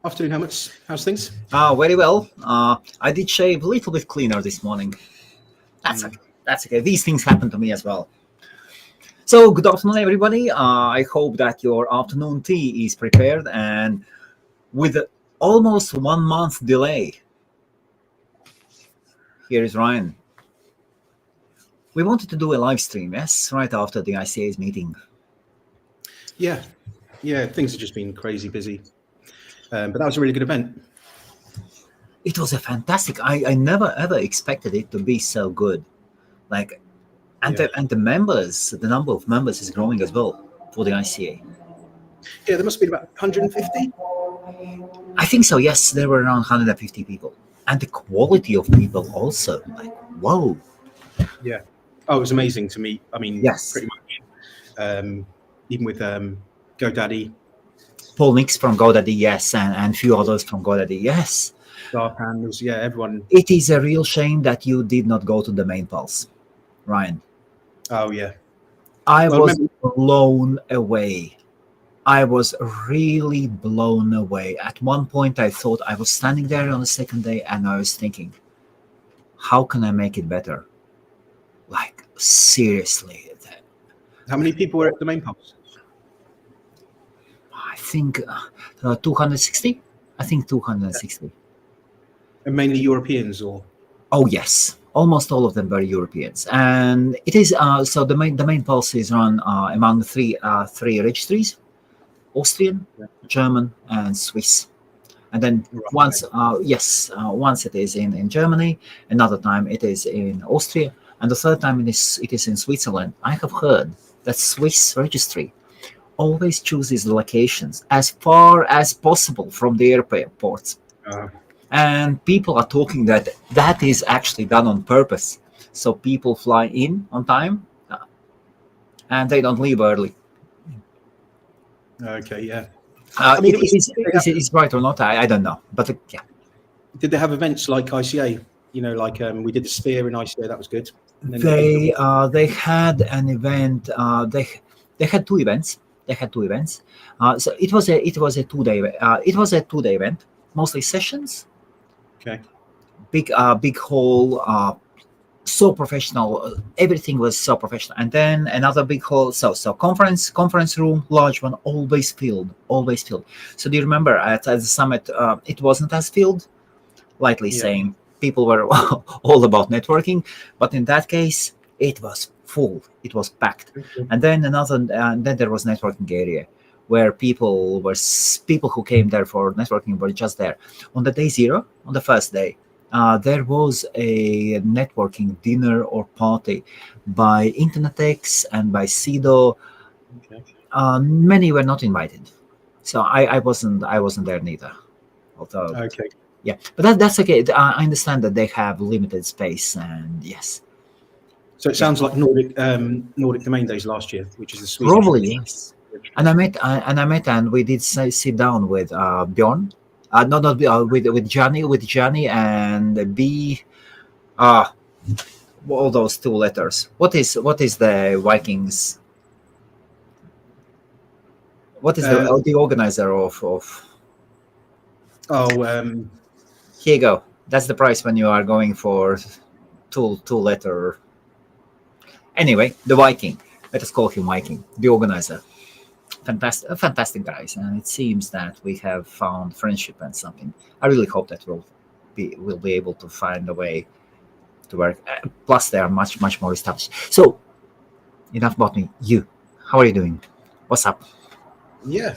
Afternoon, Helmuts. How's things? Very well. I did shave a little bit cleaner this morning. That's okay. That's okay. These things happen to me as well. So, good afternoon, everybody. I hope that your afternoon tea is prepared, and with almost 1 month delay, here is Ryan. We wanted to do a live stream, yes, right after the ICA's meeting. Yeah, things have just been crazy busy. But that was a really good event. It was a fantastic. I never ever expected it to be so good. And the members, the number of members is growing as well for the ICA. Yeah, there must have been about 150. I think so. Yes, there were around 150 people, and the quality of people also. Whoa. Yeah. Oh, it was amazing to meet. I mean, Yes. pretty much. Even with GoDaddy, Paul Nix from GoDaddy, yes, and few others from GoDaddy, yes. Darpan, was everyone. It is a real shame that you did not go to the main pulse, Ryan. Oh yeah. I was blown away. I was really blown away. At one point, I thought I was standing there on the second day, and I was thinking, how can I make it better? Seriously. How many people were at the main pulse? I think 260. I think 260. And mainly Europeans, or? Oh yes, almost all of them were Europeans, and it is so the main pulse is run among three registries: Austrian, German, and Swiss. And then once it is in Germany, another time it is in Austria, and the third time it is in Switzerland. I have heard that Swiss registry always chooses locations as far as possible from the airports. And people are talking that is actually done on purpose. So people fly in on time and they don't leave early. Okay, yeah. Is it right or not? I don't know. But yeah. Did they have events like ICA? We did the Sphere in ICA. That was good. They had an event. They had two events. So it was a 2 day. It was a 2 day event, mostly sessions. Okay. Big hall. So professional. Everything was so professional. And then another big hall. So conference room, large one, always filled. So do you remember at the summit? It wasn't as filled. Lightly saying, people were all about networking, but in that case, it was full. It was packed. And then then there was networking area where people who came there for networking were just there. On the day zero, on the first day, there was a networking dinner or party by Internetx and by CEDO. Many were not invited, so I wasn't there neither. Although, okay. Yeah, but that's okay. I understand that they have limited space, and yes. So it sounds like Nordic Domain Days last year, which is the Swedish. Probably yes. And I met, and we did sit down with Bjorn, with Johnny, and B, all those two letters. What is the Vikings? What is the organizer of? Here you go. That's the price when you are going for two letter. Anyway, the Viking. Let us call him Viking, the organizer. Fantastic guys, and it seems that we have found friendship and something. I really hope that we'll be able to find a way to work. Plus, they are much more established. So, enough about me. You, how are you doing? What's up? Yeah.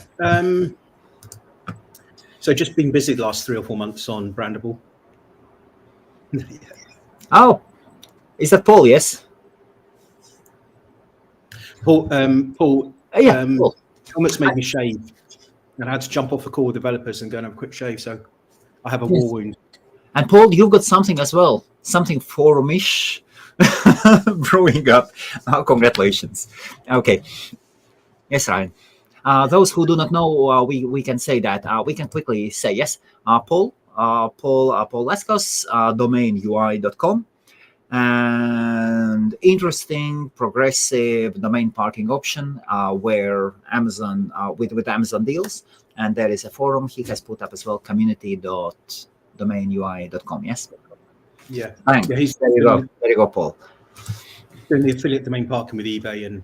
So just been busy the last 3 or 4 months on Brandable. Oh, is that Paul? Yes. Paul. Paul. Helmuts made me shave, and I had to jump off a call with developers and go and have a quick shave. So I have a war wound. And Paul, you've got something as well, something forumish brewing up. Congratulations. Okay. Yes, Ryan. Those who do not know, we can say that we can quickly say yes. Paul Leskos, domainui.com, and interesting progressive domain parking option where Amazon with Amazon deals, and there is a forum he has put up as well, community.domainui.com. Yes. Yeah. Fine. Yeah, he's There you go, Paul. doing the affiliate domain parking with eBay and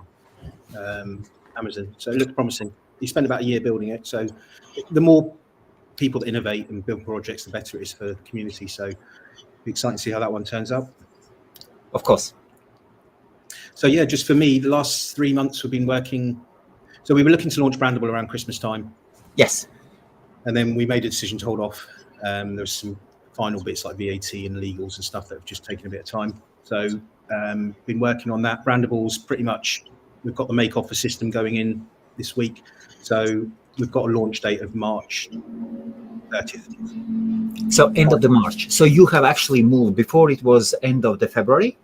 Amazon. So it looks promising. He spent about a year building it. So the more people that innovate and build projects, the better it is for the community. So it'll be exciting to see how that one turns out. Of course. So yeah, just for me, the last 3 months we've been working. So we were looking to launch Brandable around Christmas time. Yes. And then we made a decision to hold off. There was some final bits like VAT and legals and stuff that have just taken a bit of time. So been working on that. Brandable's pretty much, we've got the make offer system going in this week. So we've got a launch date of March 30th. So end of the March. So you have actually moved. Before it was end of the February?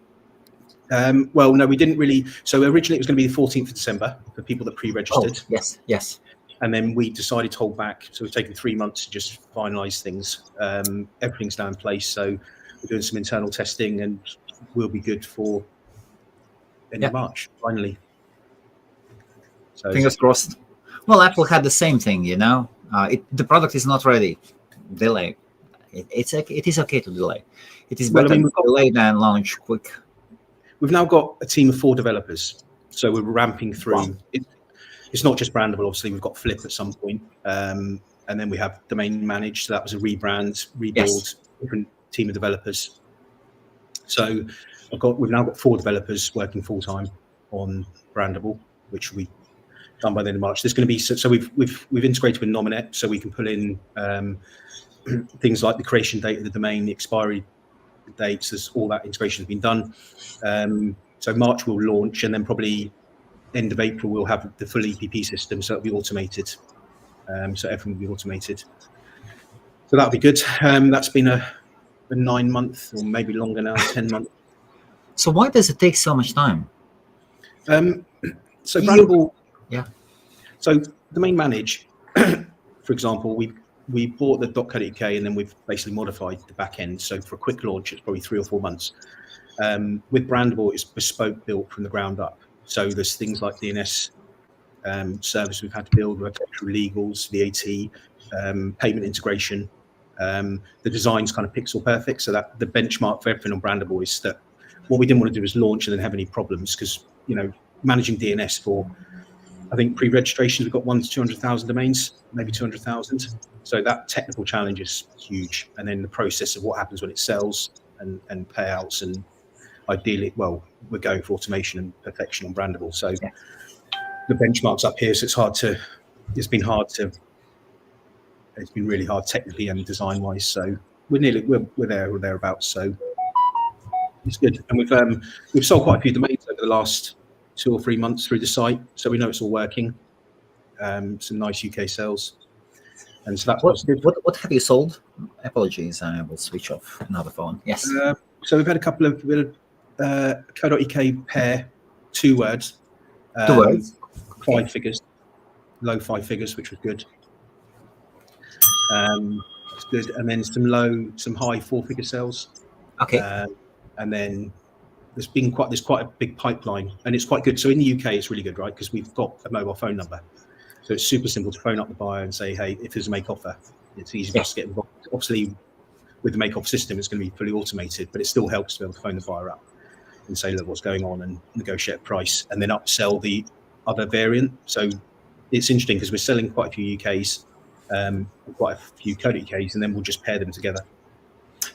Well, no, we didn't really. So originally it was going to be the 14th of December for people that pre-registered. Oh, yes. And then we decided to hold back. So we've taken 3 months to just finalize things. Everything's now in place. So we're doing some internal testing and we'll be good for end of March, finally. So fingers crossed. Well, Apple had the same thing, the product is not ready. Delay. It is okay to delay. It is better to delay than launch quick. We've now got a team of 4 developers. So we're ramping through. Wow. It's not just Brandable, obviously. We've got Flip at some point. And then we have Domain Managed. So that was a rebrand, rebuild, different team of developers. So we've now got 4 developers working full-time on Brandable, which we done by the end of March. There's going to be so we've integrated with Nominet, so we can pull in things like the creation date of the domain, the expiry dates. There's all that integration has been done. So March will launch, and then probably end of April we'll have the full EPP system, so it'll be automated. So everything will be automated. So that'll be good. That's been a 9-month or maybe longer now, 10 months. So why does it take so much time? So Brandable. Yeah. So Domain Manage, for example, we bought the .co.uk and then we've basically modified the back end. So for a quick launch, it's probably 3 or 4 months. With Brandable, it's bespoke built from the ground up. So there's things like DNS service we've had to build, architectural legals, VAT, payment integration. The design's kind of pixel perfect. So that the benchmark for everything on Brandable is that what we didn't want to do is launch and then have any problems, because managing DNS for, I think pre-registrations, we've got 1 to 200,000 domains, maybe 200,000. So that technical challenge is huge. And then the process of what happens when it sells and payouts, and ideally, well, we're going for automation and perfection on Brandable. So the benchmark's up here, so it's been really hard technically and design wise. So we're there or thereabouts. So it's good. And we've sold quite a few domains over the last 2 or 3 months through the site, so we know it's all working. Some nice UK sales, and so that's positive. What have you sold? Apologies, I will switch off another phone. Yes. So we've had a couple of co.uk pair, 2 words. 2 words. 5 figures, low 5 figures, which was good. It's good, and then some high 4-figure sales. Okay. And then there's quite a big pipeline, and it's quite good. So in the UK, it's really good, right? Because we've got a mobile phone number, so it's super simple to phone up the buyer and say, hey, if there's a make offer, it's easy for us to get involved. Obviously, with the make offer system, it's going to be fully automated, but it still helps to be able to phone the buyer up and say, look, what's going on, and negotiate a price, and then upsell the other variant. So it's interesting because we're selling quite a few UKs, quite a few code UKs, and then we'll just pair them together.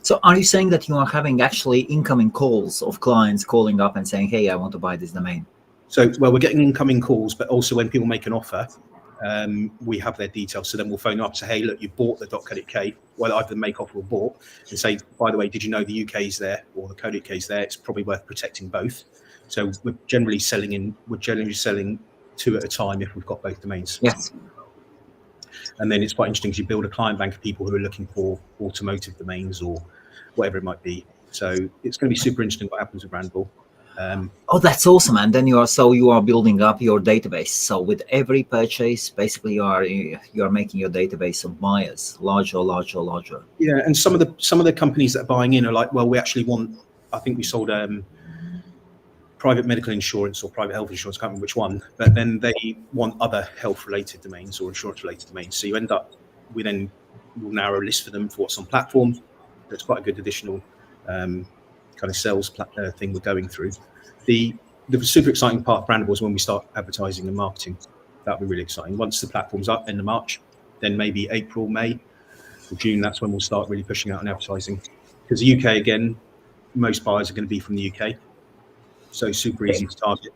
So are you saying that you are having actually incoming calls of clients calling up and saying, hey, I want to buy this domain? So, well, we're getting incoming calls, but also when people make an offer, we have their details. So then we'll phone up, say, hey, look, you bought the .co.uk, well, either the make offer or bought, and say, by the way, did you know the UK's there or the code UK's there? It's probably worth protecting both. So we're generally selling 2 at a time if we've got both domains. Yes. And then it's quite interesting because you build a client bank of people who are looking for automotive domains or whatever it might be. So it's going to be super interesting what happens with Brandable. That's awesome. And then you are building up your database. So with every purchase, basically you are making your database of buyers larger. Yeah, and some of the companies that are buying in are like, well, we actually want I think we sold private medical insurance or private health insurance, I can't remember which one, but then they want other health-related domains or insurance-related domains. So we then will narrow a list for them for what's on platform. That's quite a good additional kind of sales thing we're going through. The super exciting part of Brandable is when we start advertising and marketing. That'll be really exciting. Once the platform's up end of March, then maybe April, May, or June, that's when we'll start really pushing out and advertising. Because the UK, again, most buyers are going to be from the UK. So super easy to target.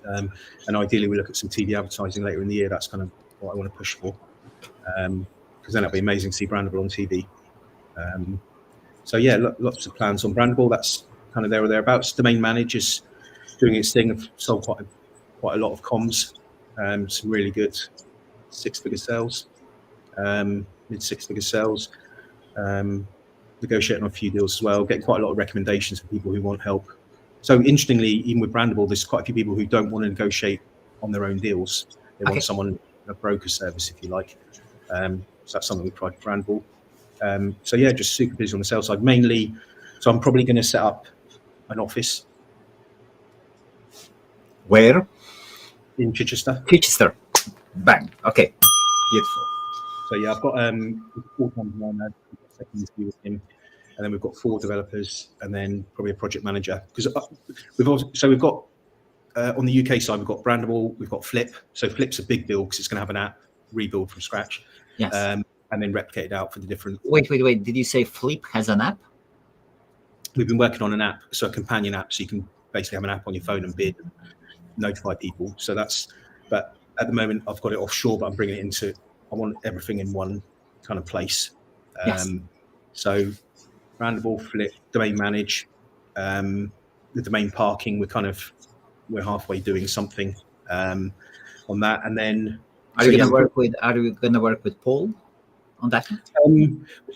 And ideally, we look at some TV advertising later in the year. That's kind of what I want to push for. Because then it'll be amazing to see Brandable on TV. So yeah, lots of plans on Brandable. That's kind of there or thereabouts. Domain Manager's doing its thing. I've sold quite a lot of comms. Some really good six-figure sales, mid-six-figure sales. Negotiating on a few deals as well. Getting quite a lot of recommendations for people who want help. So interestingly, even with Brandable, there's quite a few people who don't want to negotiate on their own deals. They want someone, a broker service, if you like. So that's something we tried for Brandable. So yeah, just super busy on the sales side. Mainly, so I'm probably going to set up an office. Where? In Chichester. Chichester. Bang. Okay. Beautiful. So yeah, I've got 4 companies now. Second interview with him. And then we've got 4 developers, and then probably a project manager. Because we've got on the UK side, we've got Brandable, we've got Flip. So Flip's a big build because it's going to have an app rebuild from scratch, Yes. and then replicate it out for the different. Wait. Did you say Flip has an app? We've been working on an app, so a companion app, so you can basically have an app on your phone and bid, and notify people. So but at the moment I've got it offshore, but I'm bringing it I want everything in one kind of place. Yes. So Brandable, Flip, Domain Manage, the domain parking. We're halfway doing something on that, and then Are you going to work with Paul on that?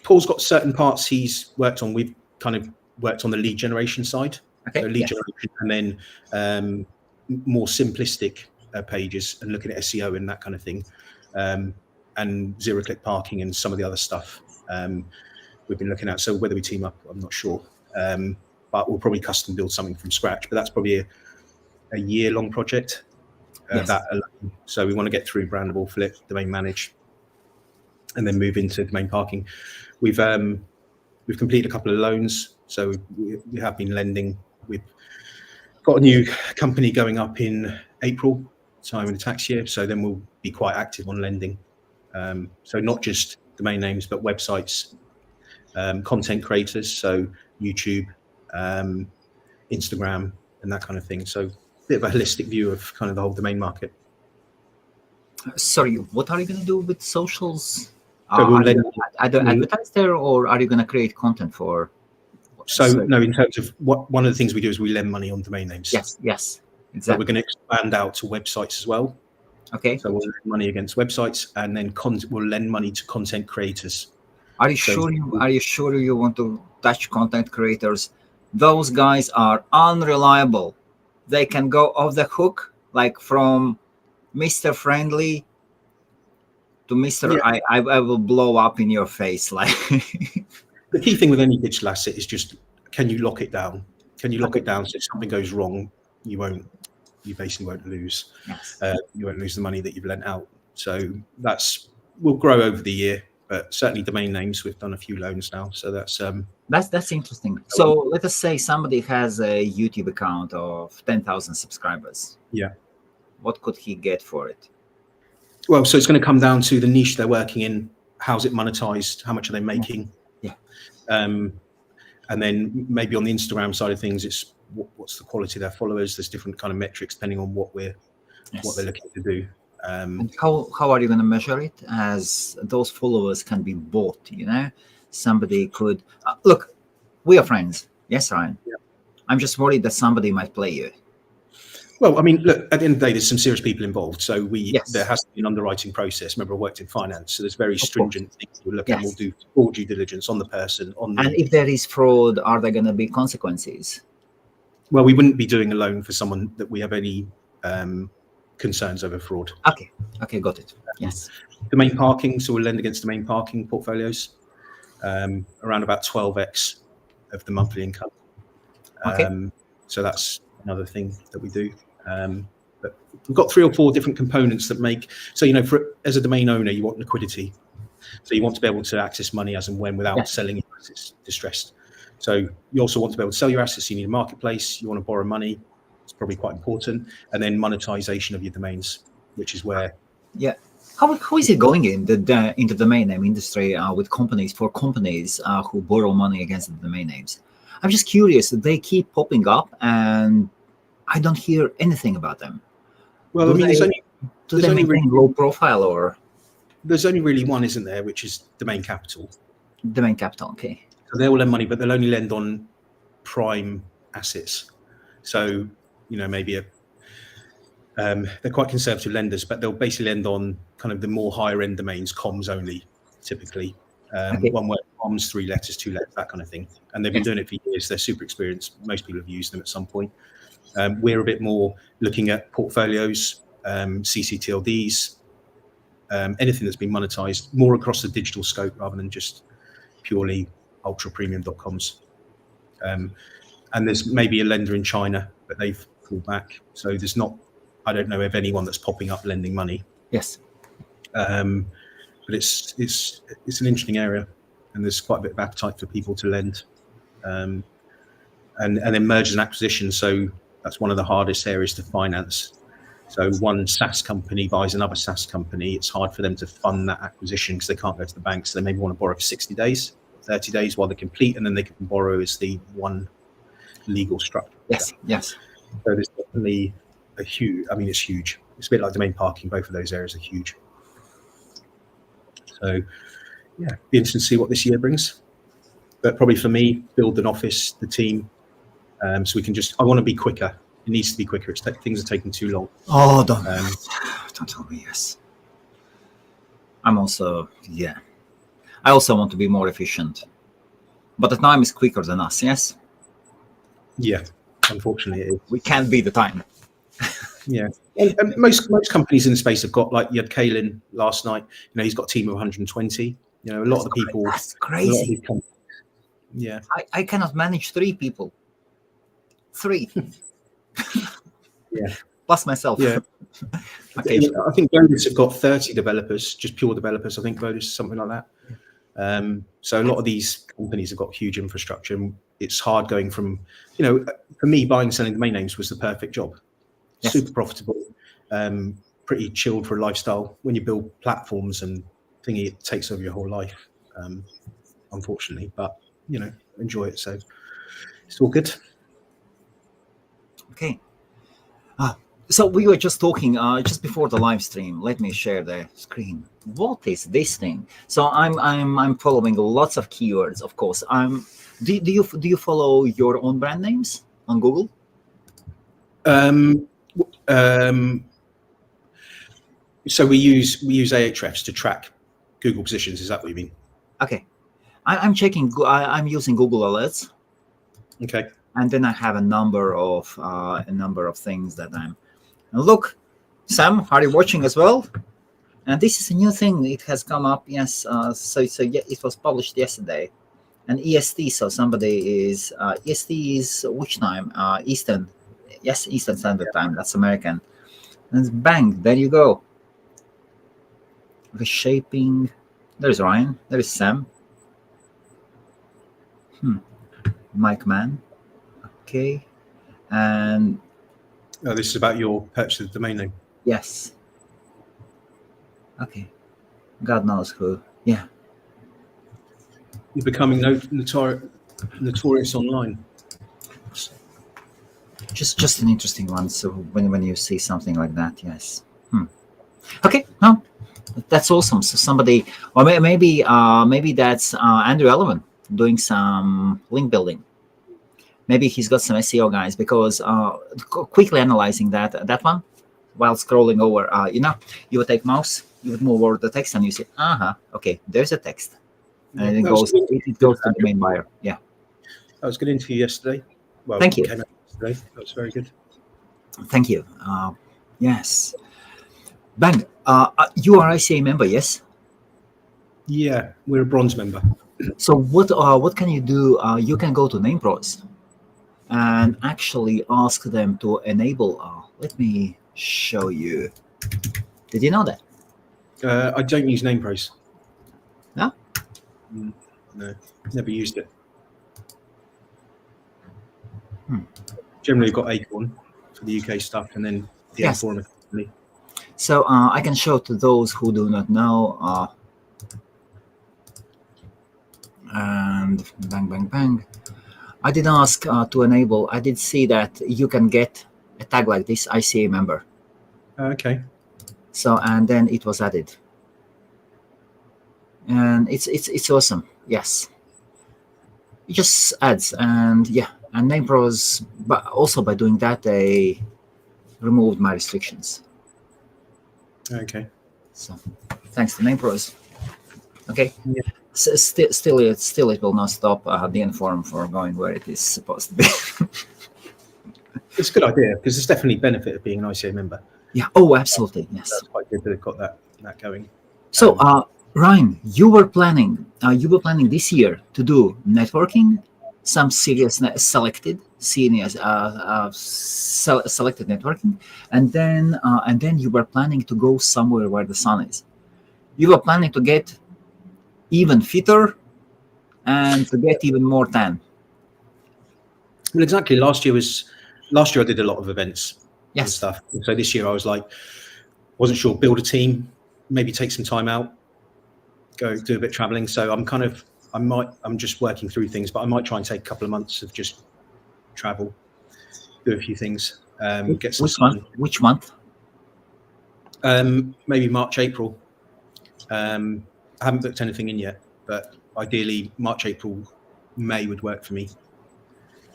Paul's got certain parts he's worked on. We've kind of worked on the lead generation side, Okay. so lead generation, and then more simplistic pages and looking at SEO and that kind of thing, and zero-click parking and some of the other stuff. We've been looking at. So whether we team up, I'm not sure. But we'll probably custom build something from scratch. But that's probably a year-long project. Yes. So we want to get through Brandable, Flip, Domain Manage, and then move into domain parking. We've completed a couple of loans. So we have been lending. We've got a new company going up in April, time in the tax year. So then we'll be quite active on lending. So not just domain names, but websites, content creators, so YouTube, Instagram, and that kind of thing. So a bit of a holistic view of kind of the whole domain market. Sorry, what are you going to do with socials? So we'll advertise there, or are you going to create content for? No, in terms of one of the things we do is we lend money on domain names. Yes, exactly. So we're going to expand out to websites as well. Okay. So we'll lend money against websites, and then we'll lend money to content creators. Are you sure you want to touch content creators? Those guys are unreliable. They can go off the hook, like from Mr. Friendly to Mr. Yeah. I will blow up in your face. Like the key thing with any digital asset is just, can you lock it down? Can you lock it down so if something goes wrong, you basically won't lose. Yes. You won't lose the money that you've lent out. So will grow over the year, but certainly domain names, we've done a few loans now. So that's interesting. So let us say somebody has a YouTube account of 10,000 subscribers. Yeah. What could he get for it? Well, so it's going to come down to the niche they're working in. How's it monetized? How much are they making? Yeah. And then maybe on the Instagram side of things, it's what's the quality of their followers. There's different kind of metrics depending on what they're looking to do. And how are you going to measure it? As those followers can be bought, somebody could look. We are friends, yes, Ryan. Yeah. I'm just worried that somebody might play you. Well, I mean, look, at the end of the day, there's some serious people involved. So there has to be an underwriting process. Remember, I worked in finance, so there's very stringent things we look at. We'll do full due diligence on the person. And if there is fraud, are there going to be consequences? Well, we wouldn't be doing a loan for someone that we have any concerns over fraud. Okay, got it. Yes. Domain parking, so we'll lend against domain parking portfolios, around about 12x of the monthly income. Okay. So that's another thing that we do. But we've got 3 or 4 different components that make, so, as a domain owner, you want liquidity. So you want to be able to access money as and when without selling your assets distressed. So you also want to be able to sell your assets. You need a marketplace. You want to borrow money. It's probably quite important. And then monetization of your domains, which is where. Yeah. How is it going in the domain name industry with companies who borrow money against the domain names? I'm just curious. They keep popping up, and I don't hear anything about them. Well, do I mean, they maintain low profile, or there's only really one, isn't there, which is Domain Capital. Domain Capital, okay. So they will lend money, but they'll only lend on prime assets. So maybe they're quite conservative lenders, but they'll basically lend on kind of the more higher end domains, comms only, typically. One word, comms, 3 letters, 2 letters, that kind of thing. And they've been doing it for years. They're super experienced. Most people have used them at some point. We're a bit more looking at portfolios, CCTLDs, anything that's been monetized more across the digital scope rather than just purely ultra premium.coms. And there's maybe a lender in China, but they've pulled back. So I don't know of anyone that's popping up lending money. Yes. But it's an interesting area, and there's quite a bit of appetite for people to lend, and then mergers and acquisitions. So that's one of the hardest areas to finance. So one SaaS company buys another SaaS company. It's hard for them to fund that acquisition because they can't go to the banks. So they maybe want to borrow for 60 days, 30 days while they complete, and then they can borrow as the one legal structure. Yes. So there's definitely it's huge. It's a bit like domain parking. Both of those areas are huge. So, yeah, be interesting to see what this year brings. But probably for me, build an office, the team, so we can I want to be quicker. It needs to be quicker. Things are taking too long. Oh, don't tell me. Yes. I also want to be more efficient. But the time is quicker than us, yes? Yeah, unfortunately it is. We can't beat the time. Yeah. And most companies in the space have got, like, you had Kalin last night, he's got a team of 120. A lot of the people. That's crazy. Yeah. I cannot manage 3 people. 3. Yeah. Plus myself. Yeah. I think Vodus have got 30 developers, just pure developers. I think Vodus is something like that. So a lot of these companies have got huge infrastructure, and it's hard going from, for me, buying and selling domain names was the perfect job. Yes. Super profitable, pretty chilled for a lifestyle. When you build platforms and thingy, it takes over your whole life, unfortunately. But enjoy it. So it's all good. Okay. So we were just talking just before the live stream. Let me share the screen. What is this thing? So I'm following lots of keywords, of course. Do you follow your own brand names on Google? So we use Ahrefs to track Google positions. Is that what you mean? Okay, I'm checking. I'm using Google Alerts. Okay. And then I have a number of things that I'm. And look, Sam, are you watching as well? And this is a new thing. It has come up. Yes. So yeah, it was published yesterday. And EST. So somebody is EST is which time? Eastern. Yes, Eastern Standard Time. That's American. And bang, there you go. Reshaping. There's Ryan. There is Sam. Mike Mann. Okay. And this is about your purchase of the domain name. Yes. Okay. God knows who. Yeah. You're becoming notorious online. Just an interesting one. So when you see something like that, yes. Okay. No, that's awesome. So somebody, or maybe that's Andrew Elliman doing some link building. Maybe he's got some SEO guys, because quickly analyzing that one while scrolling over, you would take mouse, you would move over the text, and you say, okay, there's a text, and it goes to the main buyer. Yeah, that was a good interview yesterday. Well, thank you. Came out yesterday. That was very good. Thank you. Yes, Bang. You are ICA member, yes? Yeah, we're a bronze member. So what can you do? You can go to NamePros. and actually ask them to enable. Let me show you. Did you know that? I don't use NamePros. No? No, never used it. Hmm. Generally got Acorn for the UK stuff, and then the Yes. M4 company. So I can show to those who do not know. And bang, bang, bang. I did ask to enable. I did see that you can get a tag like this, ICA member. Okay. So and then it was added, and it's awesome. Yes, it just adds, and yeah, and NamePros. But also by doing that, they removed my restrictions. Okay. So thanks to NamePros. Okay. Yeah. Still, it will not stop the inform for going where it is supposed to be. It's a good idea because there's definitely benefit of being an ICA member. Yeah. Oh, absolutely. Yes. That's quite good that they've got that going. So, Ryan, you were planning this year to do networking, some serious selected seniors, selected networking, and then you were planning to go somewhere where the sun is. You were planning to get even fitter and to get even more tan. Well, exactly. Last year I did a lot of events and Yes. stuff. So this year I was like, wasn't sure, build a team, maybe take some time out, go do a bit of traveling. So I'm just working through things, but I might try and take a couple of months of just travel, do a few things, get some sun. Which month? Maybe March, April. I haven't booked anything in yet, but ideally March, April, May would work for me.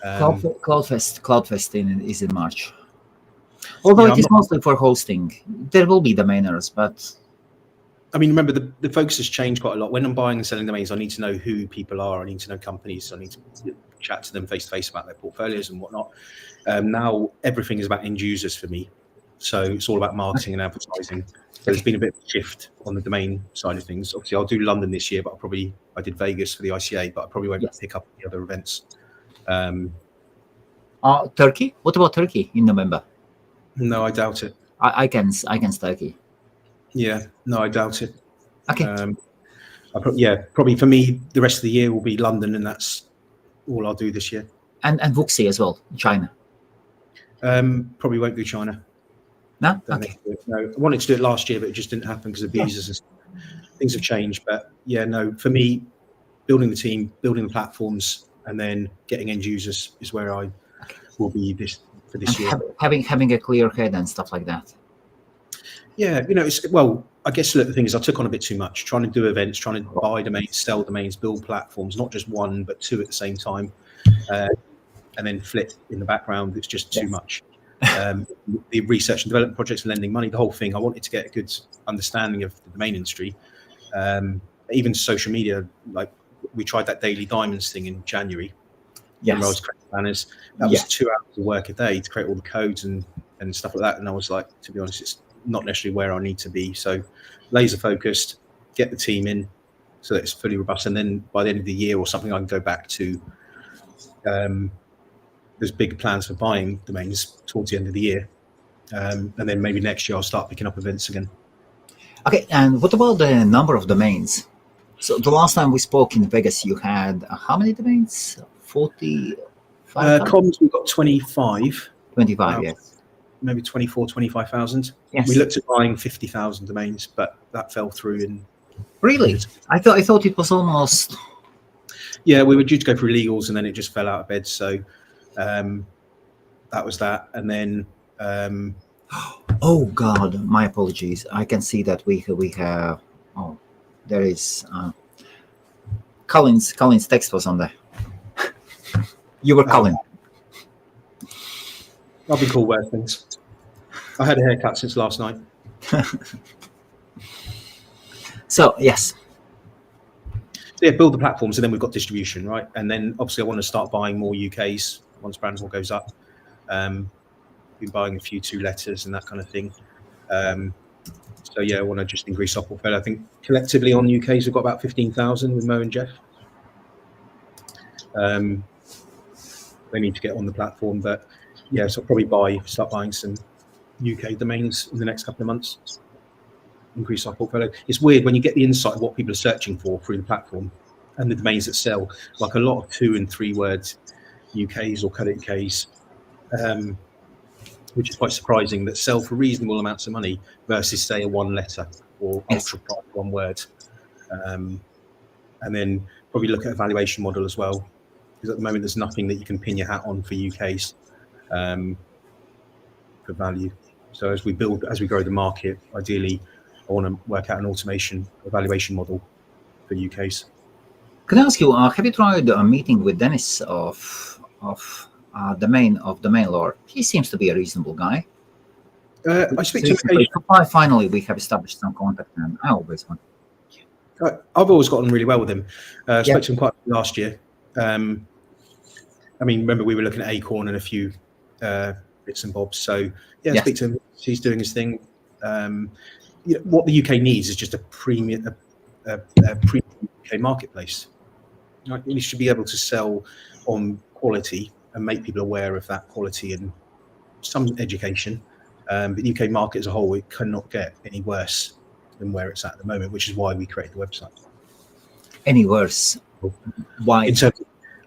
Cloudfest is in March. Although it is mostly for hosting. There will be domainers, but I mean, remember the focus has changed quite a lot. When I'm buying and selling domains, I need to know who people are. I need to know companies. I need to chat to them face to face about their portfolios and whatnot. Now everything is about end users for me. So it's all about marketing and advertising. So there's been a bit of a shift on the domain side of things. Obviously, I'll do London this year, but I did Vegas for the ICA, but I probably won't pick up the other events. Turkey? What about Turkey in November? No, I doubt it. I can Turkey. Yeah, no, I doubt it. Okay. Probably for me, the rest of the year will be London, and that's all I'll do this year. And Wuxi as well, China. Probably won't do China. No? Okay. No, I wanted to do it last year, but it just didn't happen because of visas and stuff. Things have changed. But yeah, no, for me, building the team, building the platforms, and then getting end users is where I will be this year. Having a clear head and stuff like that. Yeah, I guess the thing is I took on a bit too much, trying to do events, trying to buy domains, sell domains, build platforms, not just one, but two at the same time, and then flip in the background. It's just too much. The research and development projects, lending money, the whole thing. I wanted to get a good understanding of the domain industry, even social media. Like we tried that Daily Diamonds thing in January. Yes. I was creating banners. That was 2 hours of work a day to create all the codes and stuff like that. And I was like, to be honest, it's not necessarily where I need to be. So laser focused, get the team in so that it's fully robust. And then by the end of the year or something, I can go back to there's big plans for buying domains towards the end of the year. And then maybe next year I'll start picking up events again. Okay, and what about the number of domains? So the last time we spoke in Vegas, you had how many domains? 45? Comms, we've got 25. 25, yes. Maybe 24, 25,000. Yes. We looked at buying 50,000 domains, but that fell through. Really? I thought it was almost... Yeah, we were due to go through legals and then it just fell out of bed. So that was that. And then... oh, God, my apologies. I can see that we have... Oh, there is... Colin's text was on there. You were Colin. I've been called worse things. I had a haircut since last night. So, yes. Yeah, build the platforms and then we've got distribution, right? And then obviously I want to start buying more UKs once Brandswell goes up. Been buying a few 2-letters and that kind of thing. So yeah, I want to just increase our portfolio. I think collectively on UKs we've got about 15,000 with Mo and Jeff. they need to get on the platform. But yeah, so I'll probably start buying some UK domains in the next couple of months, increase our portfolio. It's weird when you get the insight of what people are searching for through the platform and the domains that sell, like a lot of 2 and 3 word UKs or .uk's, which is quite surprising, that sell for reasonable amounts of money versus say a 1 letter or ultra price 1 word. And then probably look at a valuation model as well, because at the moment there's nothing that you can pin your hat on for UKs for value. So as we grow the market, ideally I want to work out an automation evaluation model for UKs. Can I ask you, have you tried a meeting with Dennis of domain lore? He seems to be a reasonable guy. I speak to him occasionally. Finally, we have established some contact, and I always want. I've always gotten really well with him. Spoke to him quite last year. I mean, remember we were looking at Acorn and a few bits and bobs. So yeah, speak to him. He's doing his thing. What the UK needs is just a premium UK marketplace. You should be able to sell on quality and make people aware of that quality and some education. But the UK market as a whole, it cannot get any worse than where it's at the moment, which is why we created the website. Any worse? Why? In terms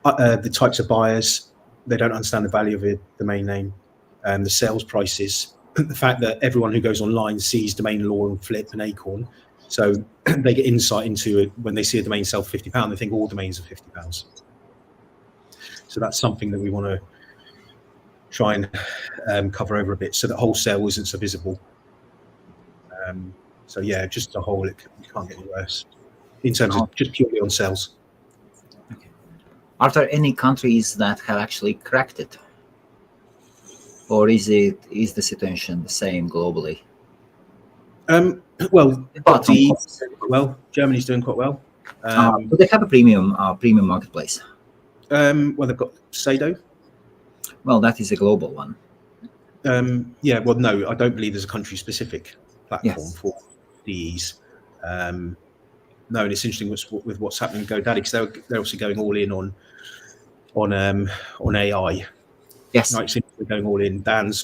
of the types of buyers, they don't understand the value of a domain name, and the sales prices, the fact that everyone who goes online sees domain lore and Flip and Acorn, so they get insight into it. When they see a domain sell for £50, they think all domains are £50. So that's something that we want to try and cover over a bit, so that wholesale isn't so visible. So yeah, just a whole, it can't get any worse in terms of just purely on sales. Okay. Are there any countries that have actually cracked it, or is the situation the same globally? Well, Germany's doing quite well. Do they have a premium marketplace? Well, they've got Sado. Well, that is a global one. Yeah, well, no, I don't believe there's a country-specific platform for DEs. No, and it's interesting with what's happening with GoDaddy, because they're obviously going all in on AI. Yes. Right, so they're going all in. Don't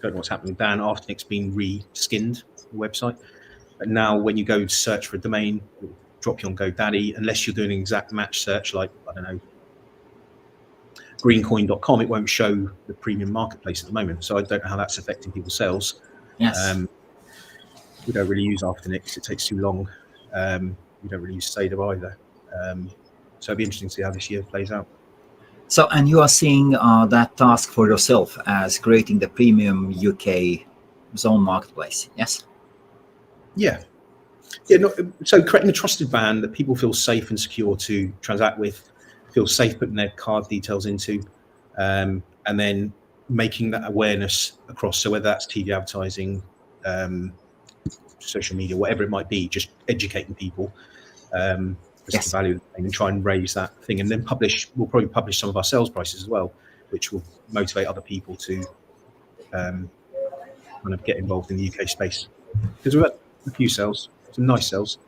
know what's happening with Dan. Afternick's been re-skinned, the website. But now when you go to search for a domain, it'll drop you on GoDaddy, unless you're doing an exact match search, like, I don't know, greencoin.com, it won't show the premium marketplace at the moment. So I don't know how that's affecting people's sales. Yes. We don't really use Afternick because it takes too long. We don't really use Sado either. So it'd be interesting to see how this year plays out. So, and you are seeing that task for yourself as creating the premium UK zone marketplace, yes? Yeah. So creating a trusted brand that people feel safe and secure to transact with, feel safe putting their card details into, and then making that awareness across. So whether that's TV advertising, social media, whatever it might be, just educating people as to the value of the thing and try and raise that thing. And then we'll probably publish some of our sales prices as well, which will motivate other people to kind of get involved in the UK space. Because we've had a few sales, some nice sales.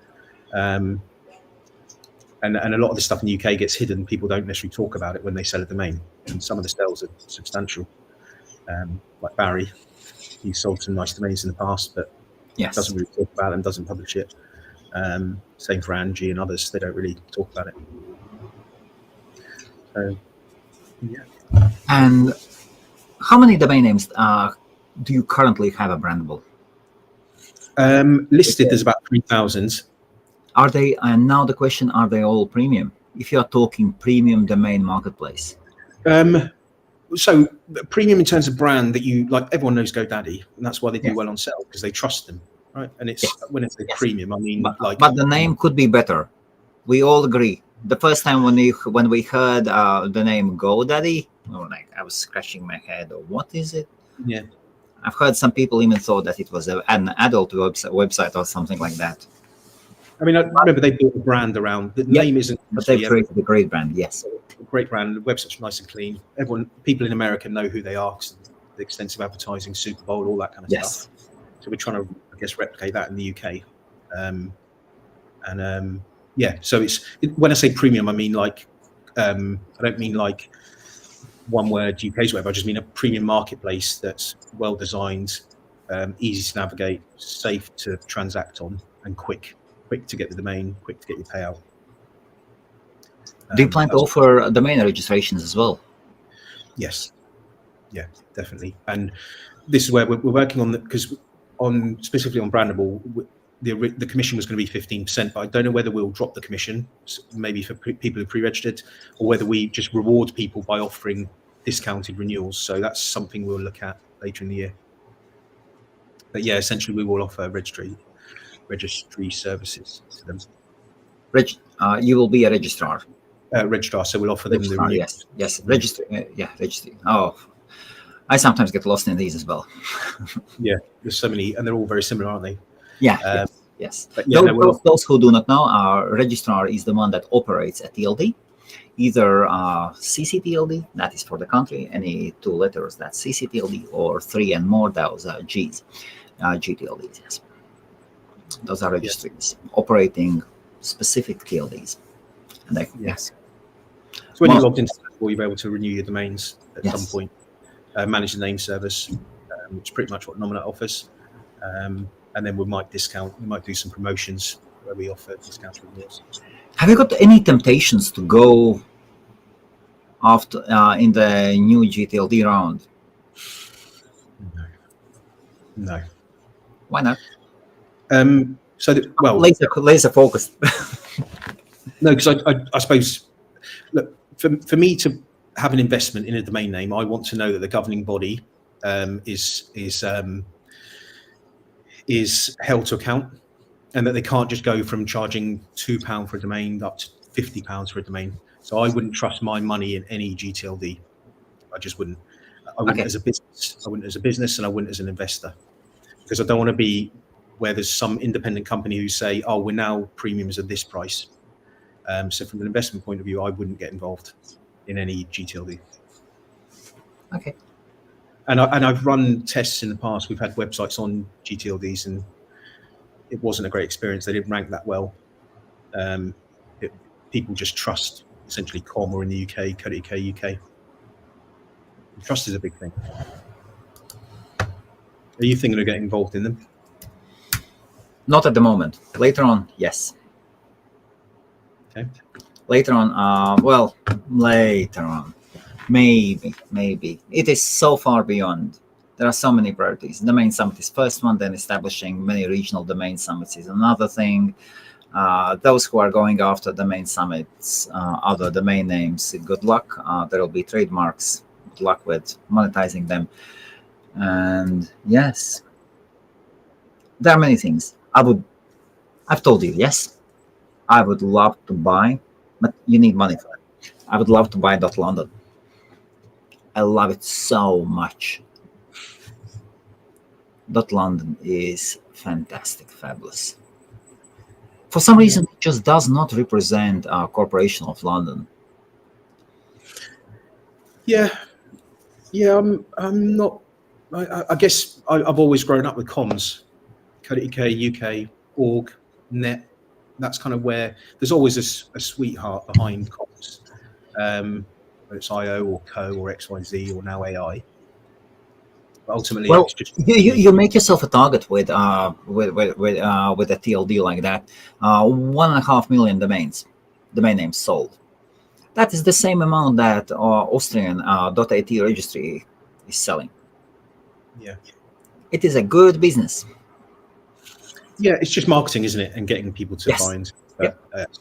And a lot of the stuff in the UK gets hidden. People don't necessarily talk about it when they sell a domain. And some of the sales are substantial. Like Barry, he sold some nice domains in the past, but doesn't really talk about it and doesn't publish it. Same for Angie and others. They don't really talk about it. So, yeah. And how many domain names do you currently have a brandable? Listed, there's about 3,000. Are they, and now the question, are they all premium? If you're talking premium domain marketplace. So premium in terms of brand that you like, everyone knows GoDaddy, and that's why they do well on sale, because they trust them, right? And it's when it's premium, I mean, but the name could be better. We all agree. The first time when we heard the name GoDaddy, I was scratching my head. Or what is it? Yeah, I've heard some people even thought that it was an adult website or something like that. I mean, I remember they built a brand around the name isn't, but they've created a great brand. Yes, a great brand. The website's nice and clean. People in America know who they are. The extensive advertising, Super Bowl, all that kind of stuff. So we're trying to, I guess, replicate that in the UK. So when I say premium, I mean like I don't mean like one word UK's whatever. I just mean a premium marketplace that's well designed, easy to navigate, safe to transact on, and quick to get the domain, quick to get your payout. Do you plan to offer domain registrations as well? Yes, yeah, definitely. And this is where we're working on because specifically on Brandable, the commission was going to be 15%, but I don't know whether we'll drop the commission, maybe for people who pre-registered, or whether we just reward people by offering discounted renewals. So that's something we'll look at later in the year. But yeah, essentially we will offer registry services to them. You will be a registrar. Registrar, so we'll offer them the renewals. Yes, registry. Registry. Oh, I sometimes get lost in these as well. Yeah, there's so many, and they're all very similar, aren't they? Yeah. Yes. Yeah, those who do not know, our registrar is the one that operates a TLD, either CCTLD, that is for the country, any 2 letters, that's CCTLD, or 3 and more, those are Gs, GTLDs, yes. Those are registries operating specific TLDs. And yes. So when you logged into Brandable, you'll be able to renew your domains at some point, manage the name service, which is pretty much what Nominate offers. And then we might do some promotions where we offer discounted renewals. Have you got any temptations to go after in the new GTLD round? No. Why not? Laser focused. No, because I suppose, look, for me to have an investment in a domain name, I want to know that the governing body is held to account, and that they can't just go from charging £2 for a domain up to £50 for a domain. So I wouldn't trust my money in any GTLD. I just wouldn't. I wouldn't as a business. I wouldn't as a business, and I wouldn't as an investor, because I don't want to be where there's some independent company who say, "Oh, we're now premiums at this price." So from an investment point of view, I wouldn't get involved in any GTLD. Okay. And I've run tests in the past. We've had websites on GTLDs, and it wasn't a great experience. They didn't rank that well. People just trust essentially com, or in the UK, .co.uk UK. Trust is a big thing. Are you thinking of getting involved in them? Not at the moment. Later on, yes. Okay. Later on, later on. Maybe. It is so far beyond. There are so many priorities. Domain Summit is first one, then establishing many regional domain summits is another thing. Those who are going after domain summits, other domain names, good luck. There will be trademarks. Good luck with monetizing them. And yes, there are many things. I've told you, yes, I would love to buy, but you need money for it. I would love to buy .london. I love it so much. .london is fantastic, fabulous. For some reason, it just does not represent a corporation of London. Yeah, I'm not. I guess I've always grown up with comms, .co.uk, UK, org, net. That's kind of where there's always a sweetheart behind comms, whether it's IO or Co or XYZ or now AI. But ultimately, it's just you make yourself a target with a TLD like that. 1.5 million domain names sold. That is the same amount that Austrian .at registry is selling. Yeah, it is a good business. Yeah, it's just marketing, isn't it, and getting people to find.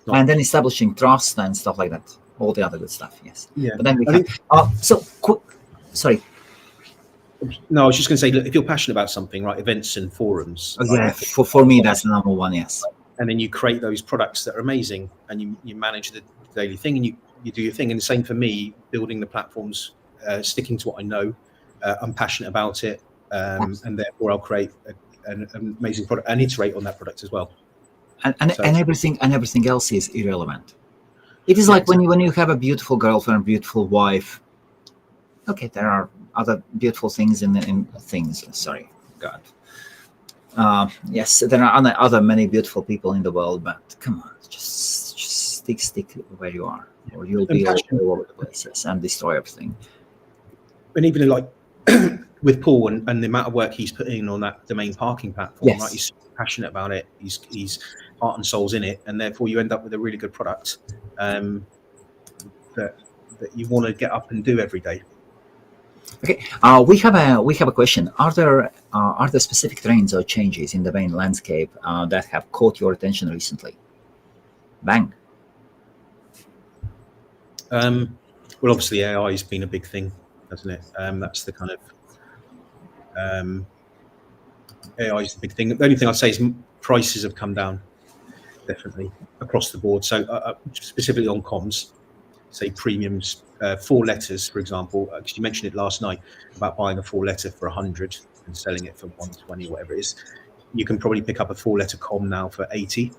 And then establishing trust and stuff like that. All the other good stuff. Yes. Yeah. But then we sorry. No, I was just going to say, look, if you're passionate about something, right, events and forums. For me, that's the number one, yes. And then you create those products that are amazing, and you manage the daily thing, and you do your thing. And the same for me, building the platforms, sticking to what I know. I'm passionate about it, and therefore I'll create an amazing product and iterate on that product as well. And everything else is irrelevant. It is like when you have a beautiful girlfriend, beautiful wife. Okay, there are other beautiful things in things. Sorry, God. Yes, there are other many beautiful people in the world, but come on, just stick where you are, or you'll be all over the place, and destroy everything. and even like with Paul and the amount of work he's putting in on that domain parking platform, Yes. right? He's super passionate about it. He's heart and soul's in it, and therefore you end up with a really good product that you want to get up and do every day. Okay, we have a question. Are there specific trends or changes in the domain landscape that have caught your attention recently? Bang. Well, obviously AI has been a big thing, hasn't it? That's the kind of AI is the big thing. The only thing I'd say is prices have come down, definitely across the board. So specifically on comms, say premiums, 4 letters, for example, because you mentioned it last night about buying a 4-letter for 100 and selling it for 120, whatever it is. You can probably pick up a 4-letter com now for 80.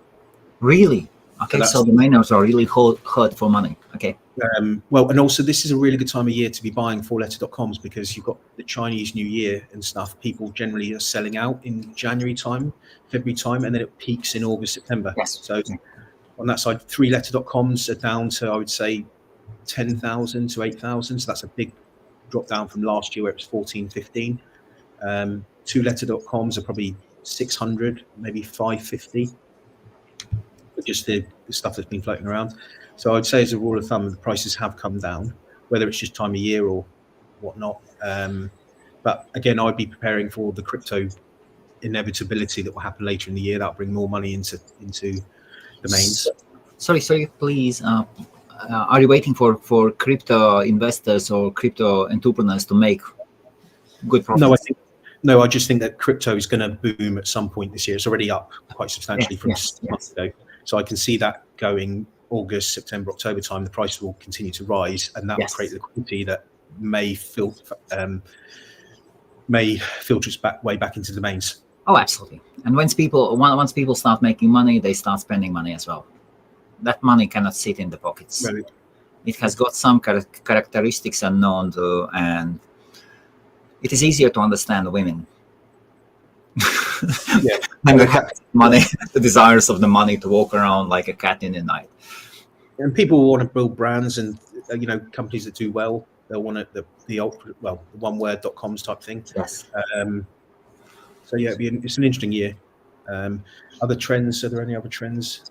Really? Okay, so domainers are really hurt for money. Okay. Well, and also this is a really good time of year to be buying 4letter.coms because you've got the Chinese New Year and stuff. People generally are selling out in January time, February time, and then it peaks in August, September. Yes. So on that side, 3letter.coms are down to, I would say, 10,000 to 8,000. So that's a big drop down from last year where it was 14, 15. 2letter.coms are probably 600, maybe 550. Just the stuff that's been floating around. So I'd say as a rule of thumb, the prices have come down, whether it's just time of year or whatnot. But again, I'd be preparing for the crypto inevitability that will happen later in the year. That'll bring more money into domains. Sorry, please. Are you waiting for crypto investors or crypto entrepreneurs to make good profits? I just think that crypto is going to boom at some point this year. It's already up quite substantially from 6 months ago. So I can see that going August, September, October time. The price will continue to rise, and that will create liquidity that may filter its way back into domains. Oh, absolutely. And once people start making money, they start spending money as well. That money cannot sit in the pockets. Right. It has got some characteristics unknown to, and it is easier to understand women. Yeah. And money, the desires of the money to walk around like a cat in the night. And people want to build brands and companies that do well. They'll want the oneword.coms type thing. Yes. So yeah, it's an interesting year. Other trends? Are there any other trends?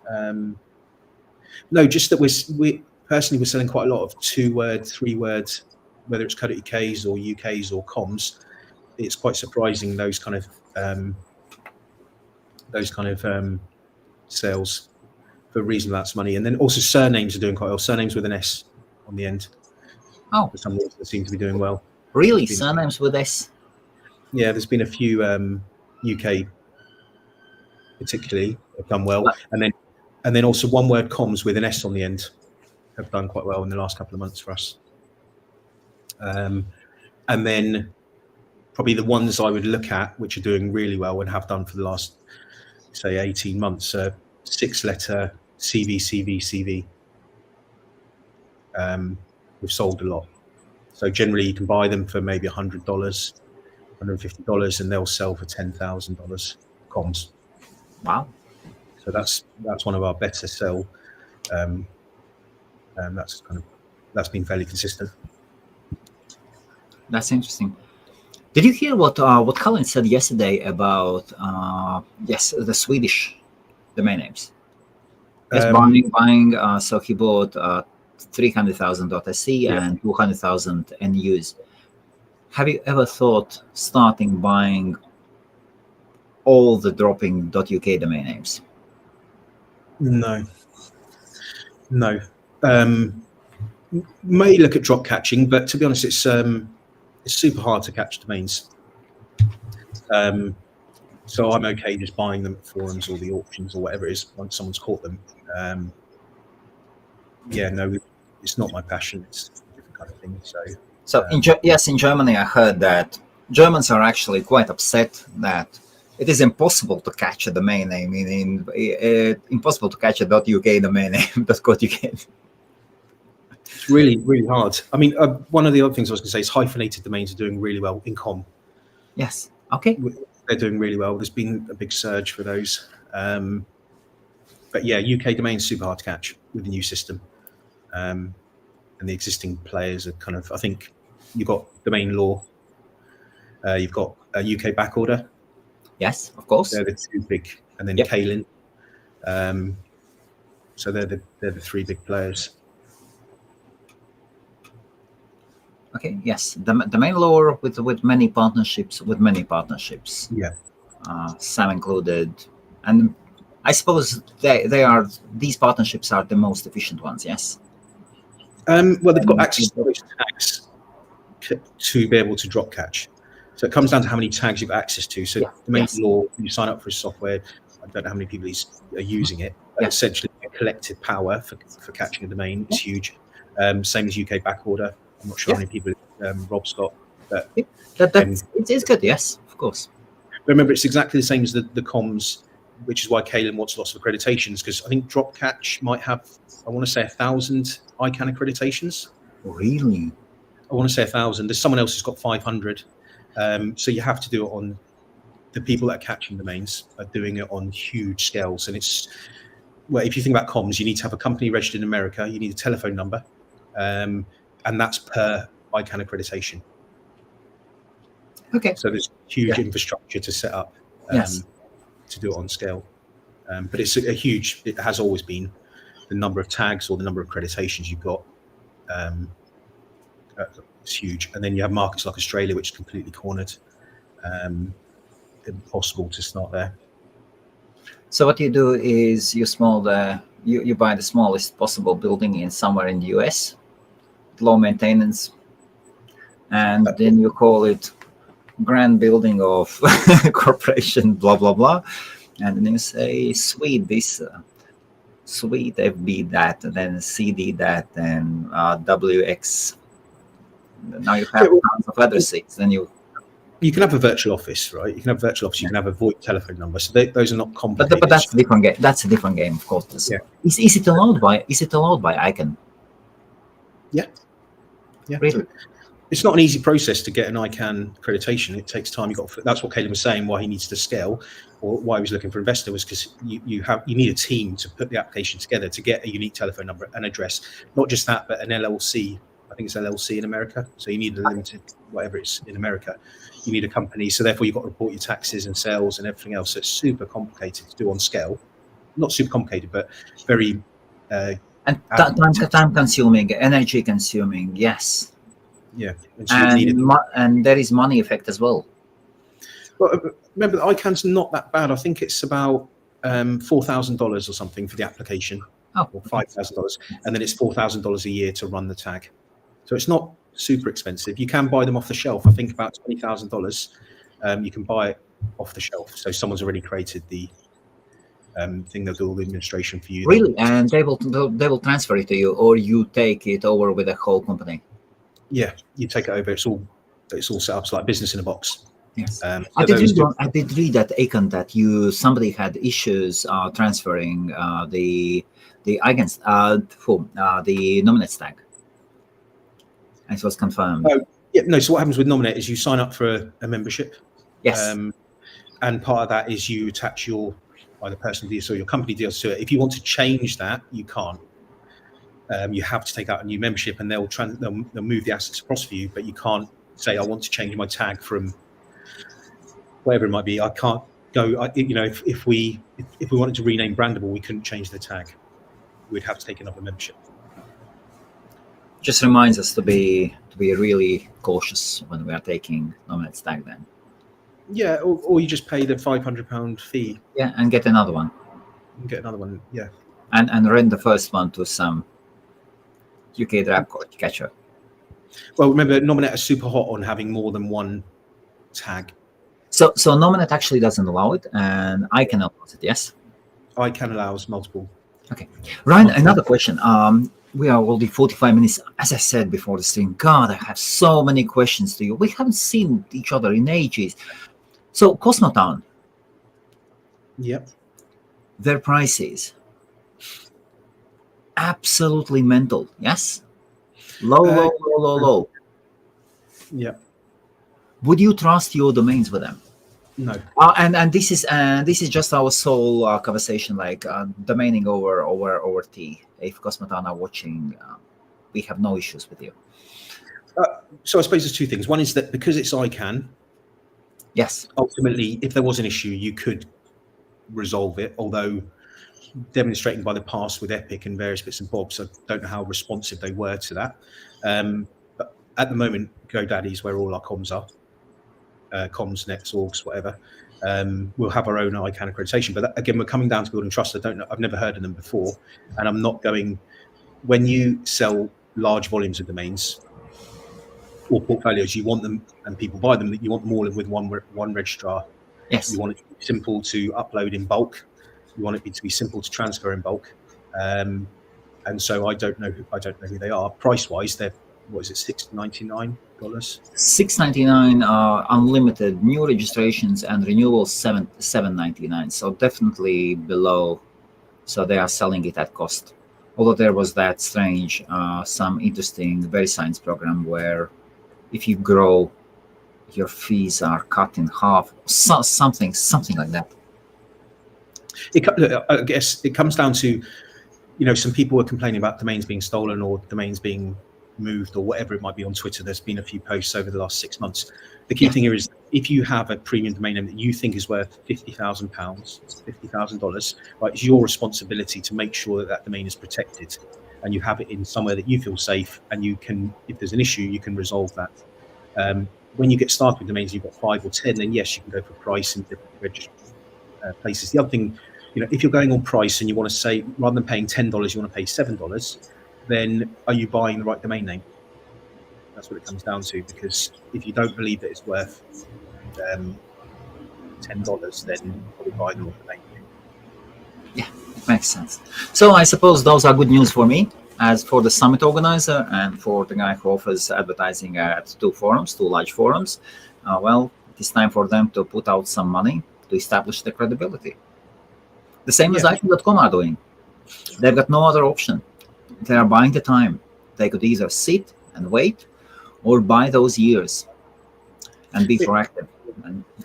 No, just that we personally we're selling quite a lot of 2-word, 3-word, whether it's .uk's or UK's or comms. It's quite surprising those kind of sales for reasonable amounts of money. And then also surnames are doing quite well. Surnames with an S on the end. Oh, for some reason, they seem to be doing well. Really, surnames with S? Yeah, there's been a few UK particularly have done well, and then also one-word comms with an S on the end have done quite well in the last couple of months for us. And then probably the ones I would look at, which are doing really well and have done for the last, say, 18 months, 6-letter CV. We've sold a lot. So generally you can buy them for maybe $100, $150, and they'll sell for $10,000 comms. Wow. So that's one of our better sell. That's been fairly consistent. That's interesting. Did you hear what Colin said yesterday about the Swedish domain names? Yes, buying. So he bought 300,000.se and 200,000 NUs. Have you ever thought starting buying all the dropping .uk domain names? No. May look at drop catching, but to be honest, it's super hard to catch domains. So I'm okay just buying them at forums or the auctions or whatever it is once someone's caught them. It's not my passion. It's a different kind of thing. So in Germany, I heard that Germans are actually quite upset that it is impossible to catch a domain name, meaning impossible to catch a .uk domain name, .co.uk. It's really, really hard. I mean, one of the other things I was going to say is hyphenated domains are doing really well in com. Yes. Okay. They're doing really well. There's been a big surge for those. But yeah, UK domains super hard to catch with the new system. And the existing players are kind of, I think you've got domain law, you've got a UK backorder. Yes, of course. They're the two big, and then Yep. Kalin. So they're the three big players. Okay. Yes, the domain law with many partnerships. Yeah. Sam included, and I suppose these partnerships are the most efficient ones. Yes. Well, they've got access to those tags to be able to drop catch. So it comes down to how many tags you've got access to. So domain law, you sign up for a software. I don't know how many people are using it. But essentially, collective power for catching a domain is huge. Same as UK backorder. I'm not sure how many people Rob's got. But it's good. Yes, of course. Remember, it's exactly the same as the comms, which is why Kalin wants lots of accreditations, because I think drop catch might have, I want to say 1,000 ICANN accreditations. Really? I want to say 1,000. There's someone else who's got 500. So you have to do it on the people that are catching domains are doing it on huge scales. And it's, well, if you think about comms, you need to have a company registered in America, you need a telephone number, and that's per ICANN accreditation. Okay. So there's huge infrastructure to set up to do it on scale. But it's it has always been the number of tags or the number of accreditations you've got. It's huge. And then you have markets like Australia, which is completely cornered. Impossible to start there. So what you do is you buy the smallest possible building in somewhere in the US, low maintenance, and then you call it grand building of corporation, blah blah blah, and then you say suite this, suite FB that, and then CD that, and WX. Now you have tons of addresses. Then you can have a virtual office, right? You can have a virtual office. You can have a VoIP telephone number. So those are not complicated. But that's a different game. That's a different game, of course. Yeah. Is it allowed by ICANN? Yeah. Really? It's not an easy process to get an ICANN accreditation. It takes time. That's what Kalin was saying. Why he needs to scale, or why he was looking for an investor, was because you need a team to put the application together to get a unique telephone number and address. Not just that, but an LLC. I think it's LLC in America. So you need a limited, whatever it's in America. You need a company. So therefore, you've got to report your taxes and sales and everything else. So it's super complicated to do on scale. Not super complicated, but very and time consuming, energy consuming. Yes. Yeah, and there is money effect as well. Well, remember, the ICANN's not that bad. I think it's about $4,000 or something for the application, or $5,000, and then it's $4,000 a year to run the tag. So it's not super expensive. You can buy them off the shelf. I think about $20,000. You can buy it off the shelf. So someone's already created the thing. They'll do all the administration for you. Really, and they will transfer it to you, or you take it over with a whole company. Yeah, you take it over. It's all set up. It's like business in a box. Yes. I did read that ICANN that somebody had issues transferring the ICANN the nominate tag. And it was confirmed. So what happens with Nominate is you sign up for a membership. Yes. And part of that is you attach your either personal deals or your company deals to it. If you want to change that, you can't. You have to take out a new membership, and they'll move the assets across for you. But you can't say, I want to change my tag from whatever it might be. I can't go. If we wanted to rename Brandable, we couldn't change the tag. We'd have to take another membership. Just reminds us to be really cautious when we are taking nominate tag. Then. Yeah, or you just pay the £500 fee. Yeah, and get another one. Get another one. Yeah. And rent the first one to some UK drab catcher. Well, remember, Nominate is super hot on having more than one tag. So Nominate actually doesn't allow it, and ICANN allows it. Yes. ICANN allows multiple. Okay, Ryan. Another question. We are already 45 minutes. As I said before the stream, God, I have so many questions to you. We haven't seen each other in ages. So Cosmotown. Yep. Their prices. Absolutely mental. Yes. Low. Yeah. Would you trust your domains with them? No. And this is just our sole conversation, like domaining over tea. If Cosmotown are watching, we have no issues with you. So I suppose there's two things. One is that because it's ICANN, Yes. ultimately, if there was an issue, you could resolve it. Although demonstrating by the past with Epic and various bits and bobs, I don't know how responsive they were to that. But at the moment, GoDaddy is where all our comms are. Comms, nets, orgs, whatever. We'll have our own ICANN accreditation. But again, we're coming down to building trust. I don't know. I've never heard of them before. And I'm not going... When you sell large volumes of domains or portfolios, you want them, and people buy them, you want them all with one registrar. Yes. You want it to be simple to upload in bulk. You want it to be simple to transfer in bulk. And so I don't know who they are. Price-wise, they're, what is it, $6.99? $6.99 unlimited new registrations and renewals $7.99. So definitely below. So they are selling it at cost. Although there was that strange, some interesting VeriSigns program where if you grow, your fees are cut in half. Something like that. I guess it comes down to, some people were complaining about domains being stolen or domains being moved or whatever it might be on Twitter. There's been a few posts over the last 6 months. The key thing here is if you have a premium domain name that you think is worth £50,000, $50,000, right, it's your responsibility to make sure that that domain is protected and you have it in somewhere that you feel safe, and you can, if there's an issue, you can resolve that. When you get started with domains, you've got 5 or 10, then yes, you can go for price in different places. The other thing, if you're going on price and you want to say, rather than paying $10, you want to pay $7, then are you buying the right domain name? That's what it comes down to, because if you don't believe that it's worth $10, then probably buy the wrong domain name. Yeah, makes sense. So I suppose those are good news for me as for the summit organizer and for the guy who offers advertising at two large forums. Well, it is time for them to put out some money to establish the credibility. The same as IT.com are doing. They've got no other option. They are buying the time. They could either sit and wait or buy those years and be proactive.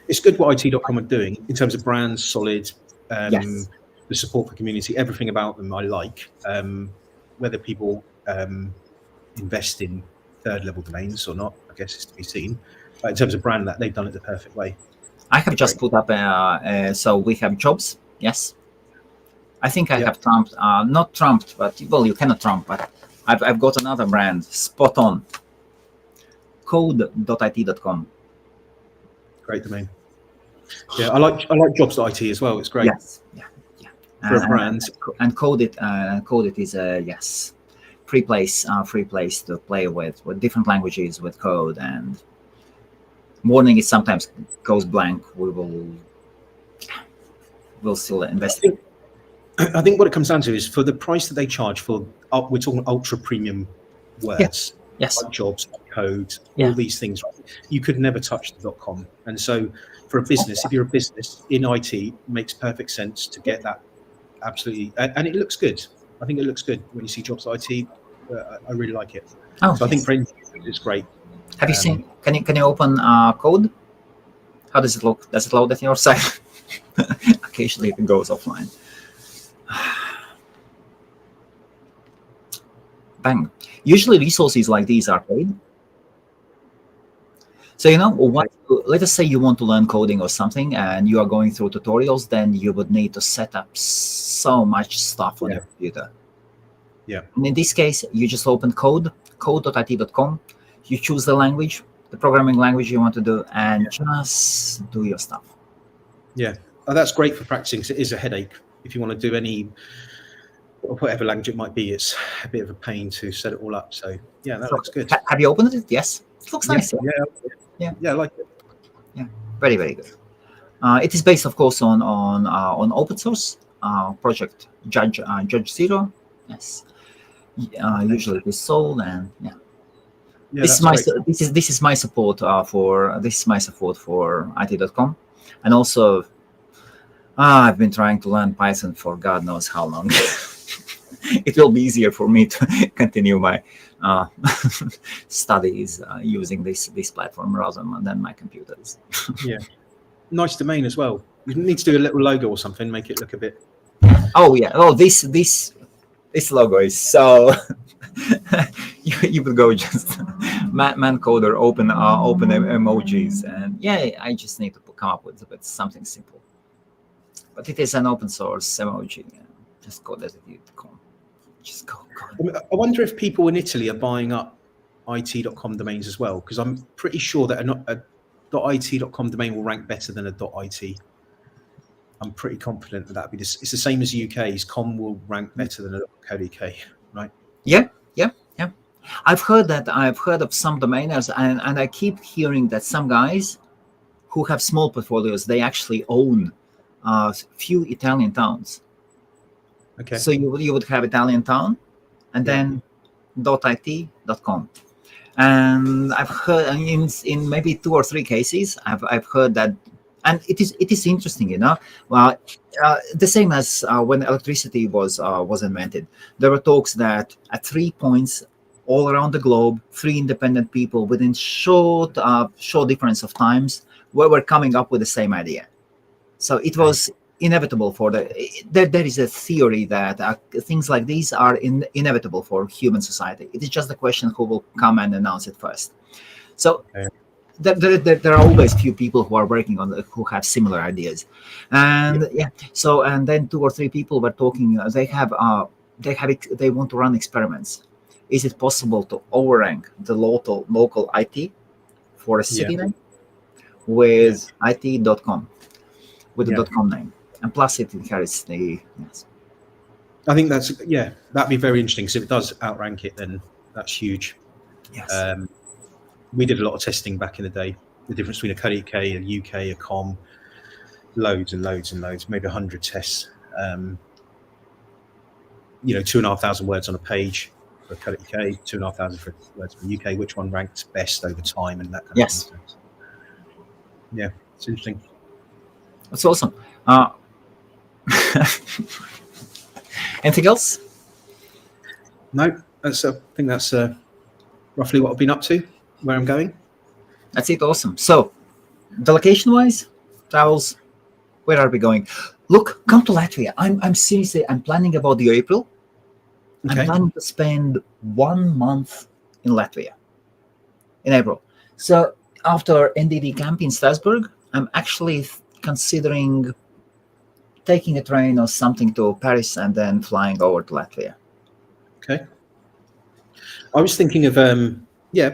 It's good what IT.com are doing in terms of brands, solid, the support for community, everything about them I like. Whether people invest in third-level domains or not, I guess is to be seen. But in terms of brand, that they've done it the perfect way. I have just put up, so we have jobs, yes. I think I have trumped, not trumped, but, well, you cannot trump, but I've got another brand, spot on, code.it.com. Great domain. Yeah, I like jobs.it as well. It's great. Yes, yeah. For a brand. And Code It is a free place to play with different languages with code. And warning, it sometimes goes blank. We'll still invest. I think what it comes down to is for the price that they charge for, we're talking ultra premium words, like jobs, like code, all these things. Right? You could never touch the .com. And so for a business, if you're a business in IT, it makes perfect sense to get that. Absolutely, and it looks good. I think it looks good when you see jobs.it. I really like it. So I think for it's great. Have you seen? Can you open code? How does it look? Does it load at your site? Occasionally it goes offline. Bang. Usually resources like these are paid. So, let us say you want to learn coding or something and you are going through tutorials, then you would need to set up so much stuff on your computer. Yeah. And in this case, you just open code.it.com, you choose the language, the programming language you want to do, and just do your stuff. Yeah. That's great for practicing, because it is a headache. If you want to do any, whatever language it might be, it's a bit of a pain to set it all up. So, yeah, that looks good. Have you opened it? Yes. It looks nice. Yeah, I like it. Yeah, very, very good. It is based, of course, on open source project Judge Zero. Yes, usually it is sold, and this is my support for IT.com, and also I've been trying to learn Python for God knows how long. It will be easier for me to continue my studies using this platform rather than my computers. Yeah, nice domain as well. You need to do a little logo or something, make it look a bit. Oh yeah. Oh, this logo is so. You would go just man coder, open emojis, and yeah, I just need to come up with something simple. But it is an open source emoji. Yeah. Just code as it. Just go. I wonder if people in Italy are buying up it.com domains as well, because I'm pretty sure that a .it.com domain will rank better than a .it. I'm pretty confident that that'd be this. It's the same as UK's. Com will rank better than a .co.uk, right? Yeah. I've heard of some domainers, and I keep hearing that some guys who have small portfolios, they actually own few Italian towns. Okay. So you would have Italian town, and then .it.com. And I've heard in maybe 2 or 3 cases, I've heard that, and it is interesting, Well, the same as when electricity was invented, there were talks that at 3 points all around the globe, 3 independent people within short difference of times were coming up with the same idea. So it was inevitable there is a theory that things like these are inevitable for human society. It is just a question who will come and announce it first. So there are always few people who are working on who have similar ideas, and and then 2 or 3 people were talking. They want to run experiments. Is it possible to overrank the local IT for a city name with it.com, with the .com name, and plus it inherits the I think that'd be very interesting, because if it does outrank it, then that's huge. Yes. We did a lot of testing back in the day. The difference between a .co.uk, a UK, a com, loads and loads and loads, maybe 100 tests. 2,500 words on a page for .co.uk, 2,500 words for UK. Which one ranked best over time, and that kind of thing. Yeah, it's interesting. That's awesome. Anything else? No, I think that's roughly what I've been up to, where I'm going. That's it. Awesome. So, delegation-wise, travels, where are we going? Look, come to Latvia. I'm seriously, I'm planning about the April. Okay. I'm planning to spend 1 month in Latvia in April. So after NDD camp in Strasbourg, I'm actually considering taking a train or something to Paris and then flying over to Latvia. Okay. I was thinking of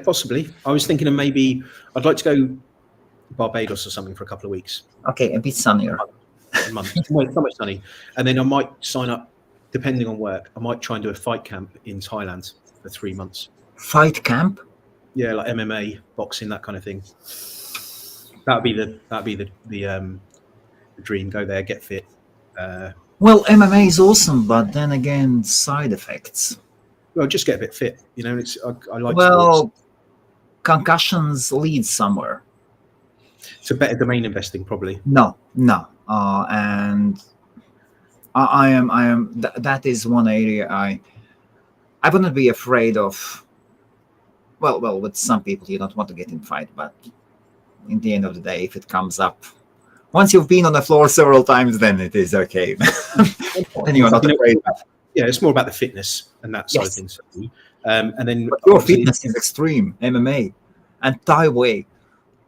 possibly. I was thinking of maybe I'd like to go Barbados or something for a couple of weeks. Okay, a bit sunnier. A month. Well, it's not much sunny. And then I might sign up, depending on work, I might try and do a fight camp in Thailand for 3 months. Fight camp? Yeah, like MMA, boxing, that kind of thing. That'd be the dream. Go there, get fit. Well, MMA is awesome, but then again, side effects. Well, just get a bit fit. I like. Well, sports. Concussions lead somewhere. So better domain investing, probably. No, and I am. That is one area I wouldn't be afraid of. Well, with some people you don't want to get in fight, but in the end of the day, if it comes up, once you've been on the floor several times, then it is okay. Then you're not afraid. Yeah, it's more about the fitness and that side of things. And then but your fitness is extreme, MMA and Thai way.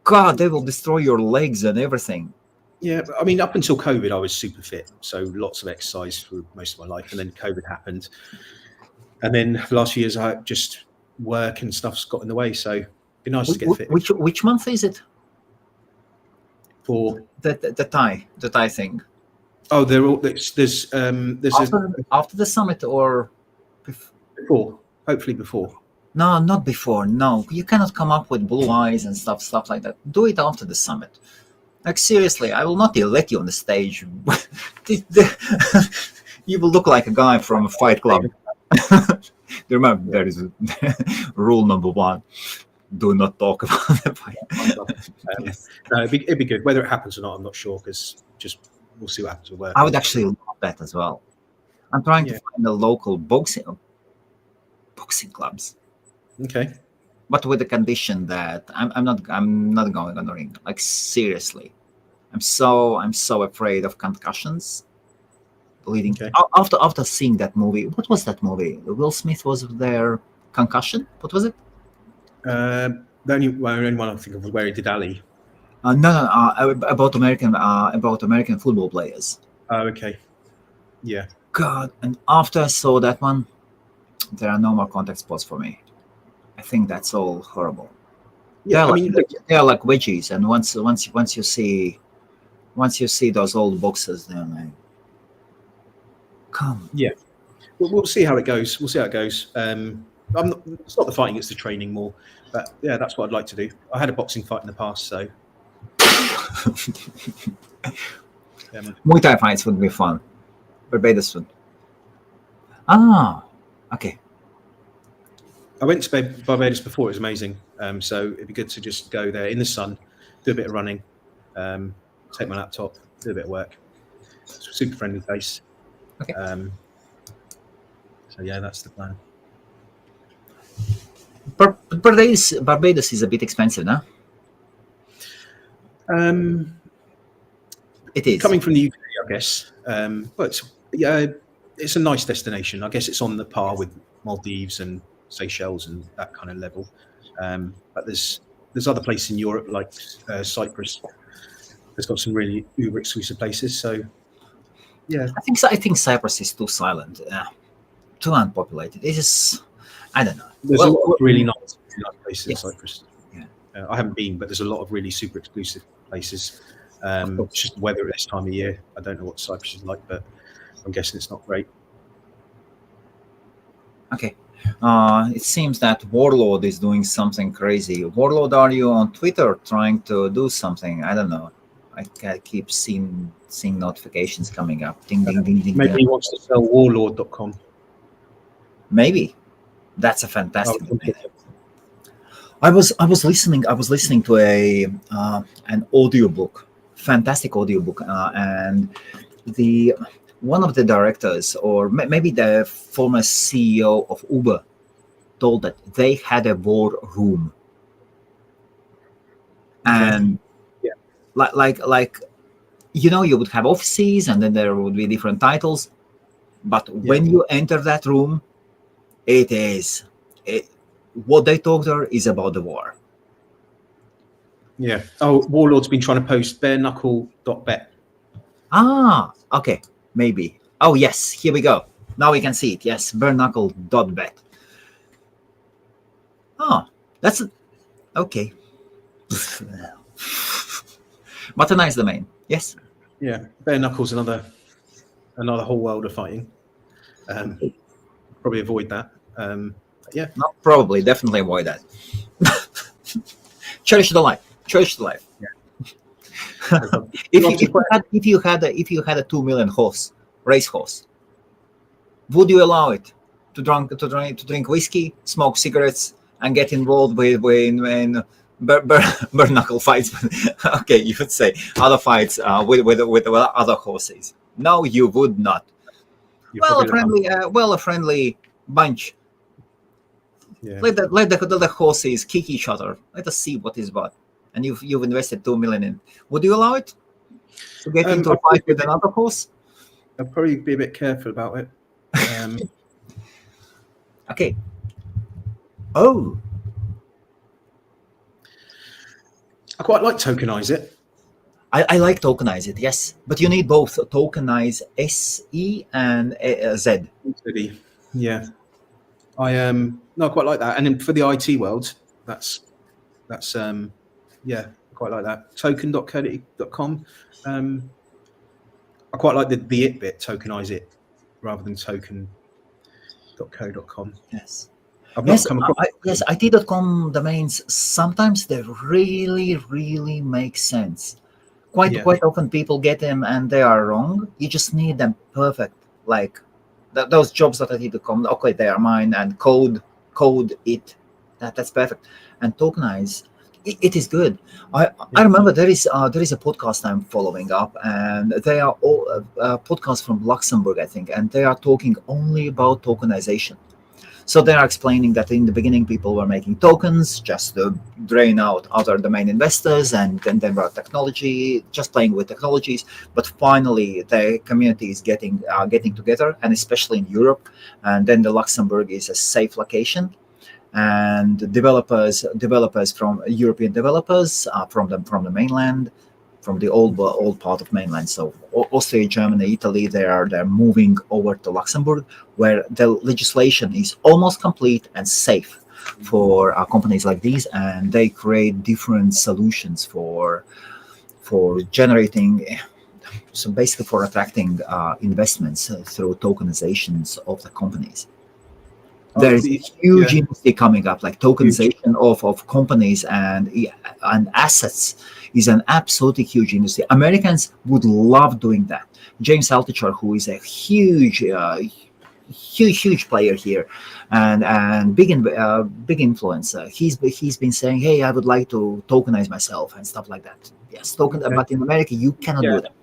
God, they will destroy your legs and everything. Yeah, I mean, up until COVID, I was super fit, so lots of exercise for most of my life, and then COVID happened, and then the last few years, I just work and stuff's got in the way. So it'd be nice to get fit. Which month is it? For the Thai thing. Oh, they're all there's after the summit or before, hopefully before. No, not before. No, you cannot come up with blue eyes and stuff like that. Do it after the summit. Like seriously, I will not let you on the stage. You will look like a guy from a Fight Club. Remember, there is rule number 1: do not talk about the fight. Yes. No, it'd be good. Whether it happens or not, I'm not sure, because we'll see what happens with work. I would actually love that as well. I'm trying to find the local boxing clubs. Okay. But with the condition that I'm not going on the ring. Like seriously, I'm so afraid of concussions. Bleeding. Okay. After seeing that movie, what was that movie? Will Smith was there. Concussion. What was it? only one I think of was where he did Ali. No, about American football players. Oh, okay. Yeah. God, and after I saw that one, there are no more contact sports for me. I think that's all horrible. Yeah, They are like wedgies, and once you see those old boxes, they're like, come. yeah. We'll see how it goes. We'll see how it goes. It's not the fighting; it's the training more. But yeah, that's what I'd like to do. I had a boxing fight in the past, so Muay Thai fights would be fun. Barbados food. Ah, okay. I went to Barbados before. It was amazing. So it'd be good to just go there in the sun, do a bit of running, take my laptop, do a bit of work. It's a super friendly place. Okay. So yeah, that's the plan. Barbados is a bit expensive, no? It is. Coming from the UK, I guess. But yeah, it's a nice destination. I guess it's on the par with Maldives and Seychelles and that kind of level. But there's other places in Europe like Cyprus. There's got some really uber exclusive places. So yeah, I think Cyprus is too silent, too unpopulated. It's just, I don't know. There's a lot of really nice places in Cyprus. Yeah. I haven't been, but there's a lot of really super exclusive places. It's just the weather at this time of year. I don't know what Cyprus is like, but I'm guessing it's not great. Okay. It seems that Warlord is doing something crazy. Warlord, are you on Twitter trying to do something? I don't know. I keep seeing notifications coming up. Ding, ding, ding, ding. Maybe he wants to sell warlord.com. Maybe. That's a fantastic idea. I was listening to an audiobook, fantastic audiobook, and one of the directors, or maybe the former CEO of Uber, told that they had a war room, and like you would have offices, and then there would be different titles, but when you enter that room, what they talk there is about the war. Yeah. Oh, Warlord's been trying to post bareknuckle.bet. Ah, okay, maybe. Oh yes, here we go. Now we can see it. Yes, bareknuckle.bet. Oh, that's okay. But a nice domain. Yes. Yeah, bare knuckles, another whole world of fighting. Probably avoid that. Yeah. Not probably, definitely avoid that. Cherish the life. Yeah. if you had a 2 million racehorse, would you allow it to drink whiskey, smoke cigarettes, and get involved with bare knuckle fights? Okay, you would say other fights with other horses. No, you would not. A friendly bunch. Yeah. Let the horses kick each other. Let us see what is what. And you've invested 2 million in. Would you allow it to get into a fight with another horse? I'd probably be a bit careful about it. Okay. Oh. I quite like tokenize it. I like tokenize it, yes, but you need both tokenize SE and Z. Yeah, I quite like that, and then for the IT world, that's yeah, quite like that. Token.co.com. I quite like the it bit, tokenize it, rather than token.co.com. Yes. I've not come across. Yes, IT.com domains, sometimes they really, really make sense. Quite often people get them and they are wrong. You just need them perfect. Like those jobs that IT.com, okay, they are mine, and code it. That's perfect. And tokenize, it is good. I remember there is a podcast I'm following up, and they are all podcasts from Luxembourg, I think, and they are talking only about tokenization. So they are explaining that in the beginning, people were making tokens just to drain out other domain investors, and then there were technology, just playing with technologies. But finally, the community is getting together, and especially in Europe. And then the Luxembourg is a safe location. and developers from European developers from the mainland, from the old part of mainland. So Austria, Germany, Italy, they're moving over to Luxembourg, where the legislation is almost complete and safe for companies like these, and they create different solutions for generating, so basically for attracting investments through tokenizations of the companies. There is a huge industry coming up, like tokenization of companies and assets is an absolutely huge industry. Americans would love doing that. James Altucher, who is a huge player here and big influencer, he's been saying, hey, I would like to tokenize myself and stuff like that. Yes, but in America you cannot do that.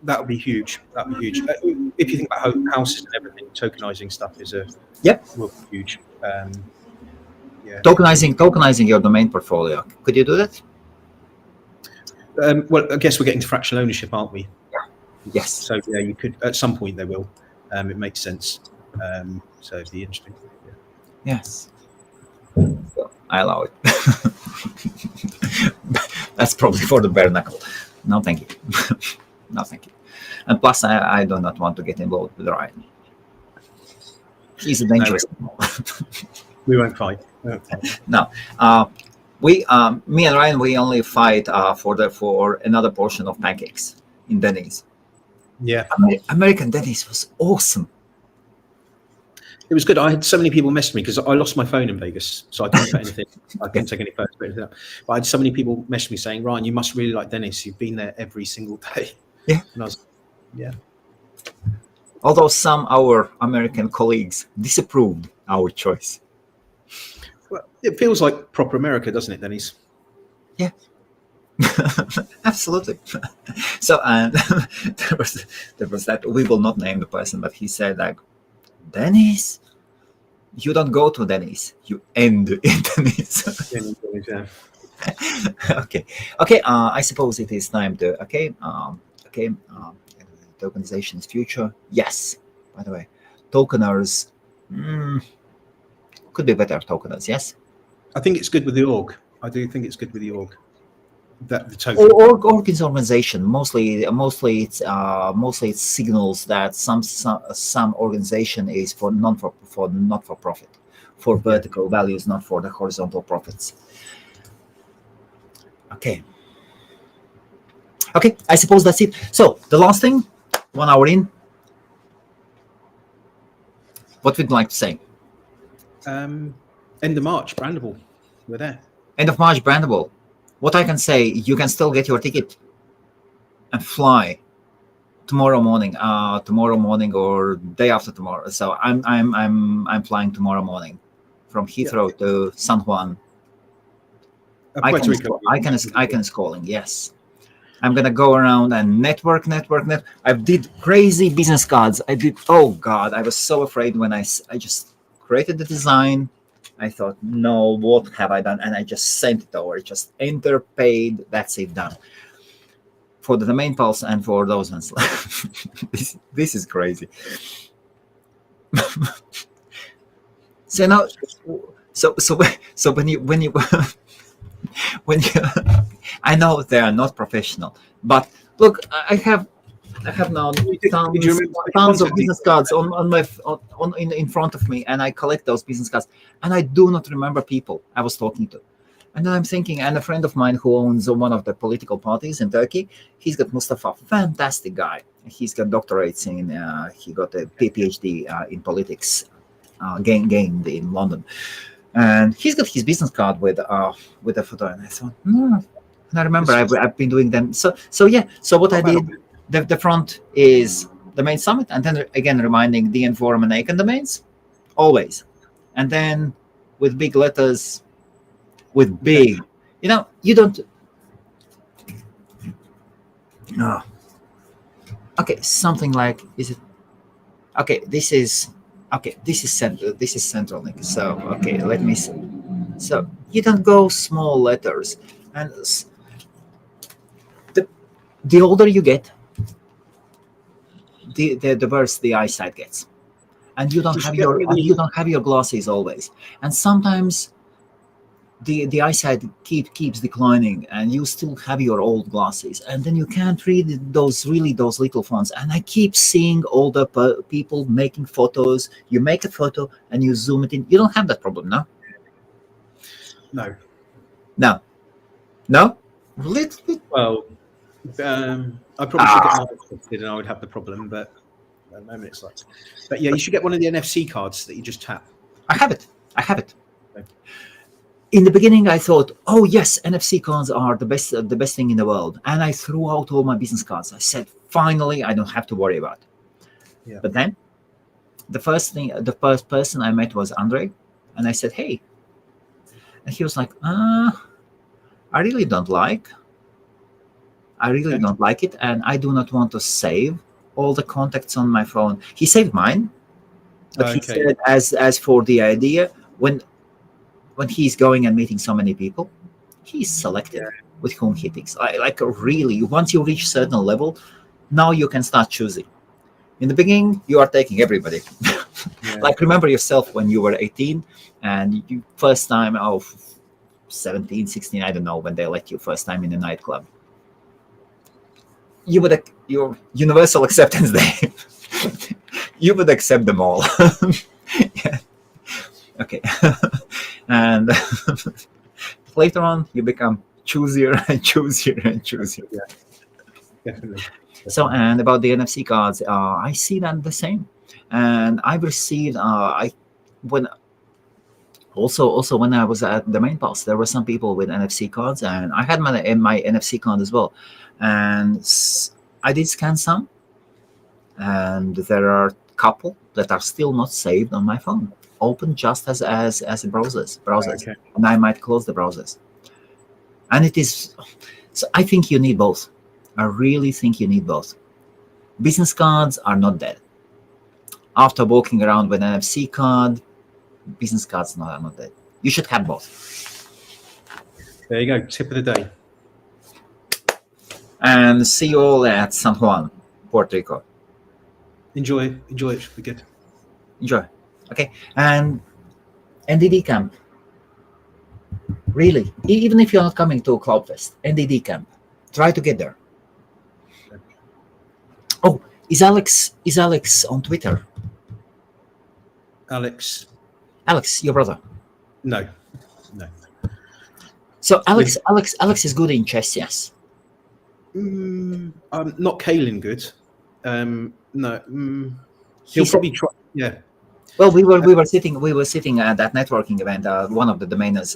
That would be huge. That would be huge. If you think about houses and everything, tokenizing stuff is will be huge. Tokenizing your domain portfolio. Could you do that? Well, I guess we're getting to fractional ownership, aren't we? Yeah. Yes. So yeah, you could at some point they will. It makes sense. So it'd be interesting. Yeah. Yes. So I allow it. That's probably for the bare knuckle. No, thank you. No, thank you. And plus, I do not want to get involved with Ryan. He's a dangerous animal. We won't fight. No. Me and Ryan, we only fight for another portion of pancakes in Denny's. Yeah. American Denny's was awesome. It was good. I had so many people message me because I lost my phone in Vegas, so I couldn't put anything. I couldn't take any photos. But I had so many people message me saying, "Ryan, you must really like Dennis. You've been there every single day." Yeah. And I was, yeah. Although some our American colleagues disapproved our choice. Well, it feels like proper America, doesn't it, Dennis? Yeah. Absolutely. So, and there was that, we will not name the person, but he said like, Dennis, you don't go to Dennis, you end in Dennis. Yeah. Okay. I suppose it is time to tokenization's future. Yes. By the way, tokeners could be better tokeners. Yes. I think it's good with the org. I do think it's good with the org. That the token. Org is organization. Mostly it signals that some organization is for not for profit, for vertical values, not for the horizontal profits. Okay. I suppose that's it. So the last thing, 1 hour in, what would you like to say? End of March, Brandable. We're there. End of March, Brandable. What I can say, you can still get your ticket and fly tomorrow morning or day after tomorrow. So I'm flying tomorrow morning from Heathrow to San Juan. Icon is calling. Yes, I'm gonna go around and network. I did crazy business cards. Oh God, I was so afraid when I just created the design. I thought, no, what have I done? And I just sent it over. Just enter, paid. That's it, done. For the domain pulse and for those ones. This is crazy. So now, so when you I know they are not professional, but look, I have now tons of business cards in front of me, and I collect those business cards, and I do not remember people I was talking to. And then I'm thinking, and a friend of mine who owns one of the political parties in Turkey, he's got Mustafa, fantastic guy. He's got doctorates he got a PhD in politics, gained in London, and he's got his business card with a photo. And I thought, and I remember I've been doing them. So yeah. So what I did. The front is the main summit, and then again reminding DN Forum and Icon domains, always. And then with big letters, with big, you don't. No. Okay, something like, is it? Okay, this is central. This is central link. So let me see. So you don't go small letters, and the older you get, the worse the eyesight gets. and you don't You have should get one of the- your glasses always, and sometimes the eyesight keeps declining, and you still have your old glasses, and then you can't read those little fonts. And I keep seeing older people making photos. You make a photo and you zoom it in. You don't have that problem, no? No. No. Little bit. Well, I probably should get mine fitted, and I would have the problem, but at the moment it's like. But yeah, you should get one of the NFC cards that you just tap. I have it. Okay. In the beginning, I thought, oh yes, NFC cards are the best thing in the world, and I threw out all my business cards. I said, finally, I don't have to worry about it. Yeah. But then, the first person I met was Andre, and I said, hey, and he was like, I really don't like it, and I do not want to save all the contacts on my phone. He saved mine, but he said, as for the idea, when he's going and meeting so many people, he's selective with whom he picks. Like really, once you reach a certain level, now you can start choosing. In the beginning, you are taking everybody. Like remember yourself when you were 18 and you first time of 17, 16, I don't know, when they let you first time in a nightclub. You would your universal acceptance day. You would accept them all. Yeah. Okay. And later on, you become choosier and choosier and choosier. Yeah, definitely. So, and about the NFC cards, I see that the same. And I've received, when I was at the main pass, there were some people with NFC cards, and I had my NFC card as well. And I did scan some, and there are a couple that are still not saved on my phone, open just as browsers, Okay. and I might close the browsers. And it is, so I think you need both. I really think you need both. Business cards are not dead. After walking around with an NFC card, business cards are not dead. You should have both. There you go. Tip of the day. And see you all at San Juan, Puerto Rico. Enjoy. It should be good. Enjoy. Okay. And NDD camp. Really, even if you're not coming to CloudFest, NDD camp, try to get there. Oh, is Alex on Twitter? Alex, your brother. No. So Alex is good in chess, yes. Not Kaelin good. No. He He'll said- probably try. Yeah. Well, we were sitting at that networking event. One of the domainers,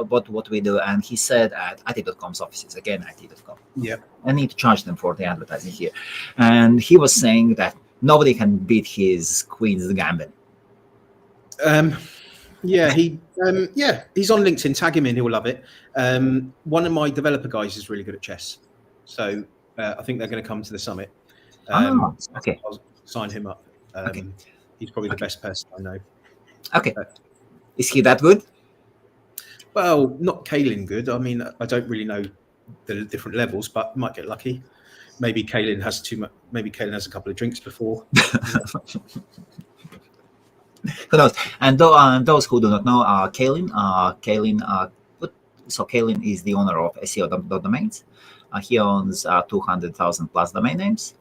what we do, and he said at IT.com's offices, again IT.com. Yeah. I need to charge them for the advertising here, and he was saying that nobody can beat his Queen's Gambit. Yeah, he's on LinkedIn. Tag him in; he'll love it. One of my developer guys is really good at chess, so I think they're going to come to the summit. Okay. I'll sign him up. Okay. He's probably the best person I know. Okay. Is he that good? Well, not Kaelin good. I mean, I don't really know the different levels, but might get lucky. Maybe Kaelin has too much. Maybe Kaelin has a couple of drinks before. Who knows? And those who do not know, Kaelin is the owner of SEO.domains. He owns 200,000 plus domain names.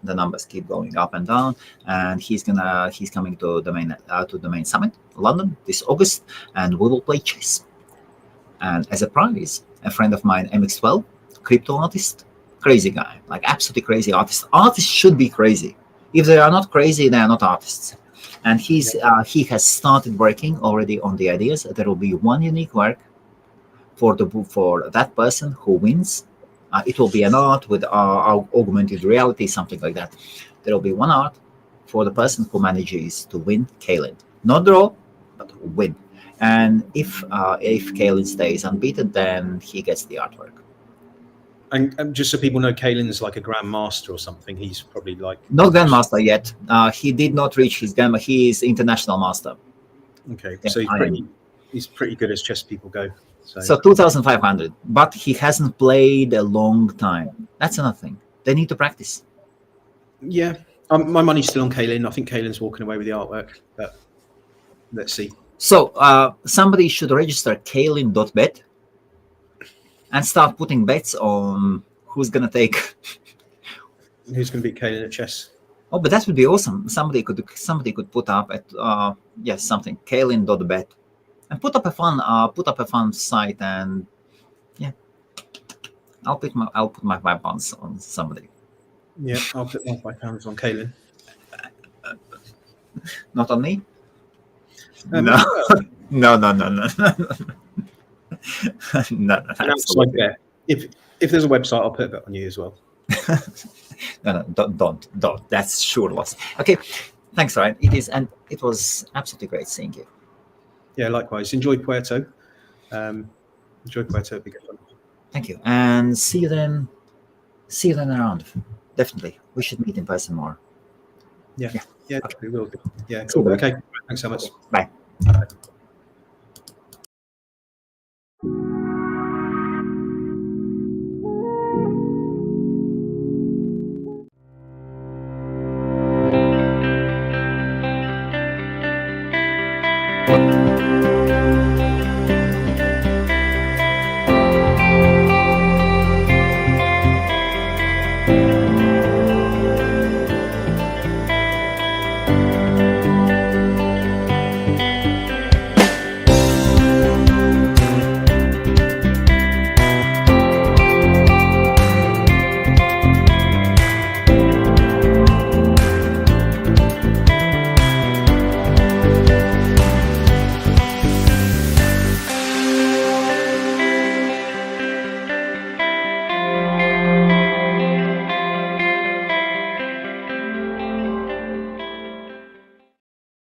The numbers keep going up and down, and he's coming to Domain Summit, London, this August, and we will play chess. And as a prize, a friend of mine, MX12, crypto artist, crazy guy, like absolutely crazy artist. Artists should be crazy. If they are not crazy, they are not artists. And he has started working already on the ideas. There will be one unique work for that person who wins. It will be an art with augmented reality, something like that. There will be one art for the person who manages to win Kaelin. Not draw, but win. And if Kaelin stays unbeaten, then he gets the artwork. And just so people know, Kaelin's like a grandmaster or something. He's probably like not grandmaster yet. He did not reach his grandma. He is international master. Okay, so he's pretty good as chess people go. So 2,500, but he hasn't played a long time. That's another thing. They need to practice. Yeah, My money's still on Kaylin. I think Kaylin's walking away with the artwork, but let's see. So somebody should register Kaylin.bet and start putting bets on who's gonna take. Who's going to beat Kaylin at chess? Oh, but that would be awesome. Somebody could put up at something Kaylin.bet and put up a fun site, and yeah, I'll put my £5 on somebody. Yeah, I'll put my £5 on Kaylin. Not on me. No. No. No. No. That's like that. If there's a website, I'll put a bet on you as well. No, don't. That's sure loss. Okay, thanks, Ryan. It was absolutely great seeing you. Yeah, likewise. Enjoy Puerto. Enjoy Puerto. It'll be good fun. Thank you, and see you then around. Definitely, we should meet in person more. Yeah, Okay. we will do. Yeah, Cool. cool. Okay, thanks so much. Bye.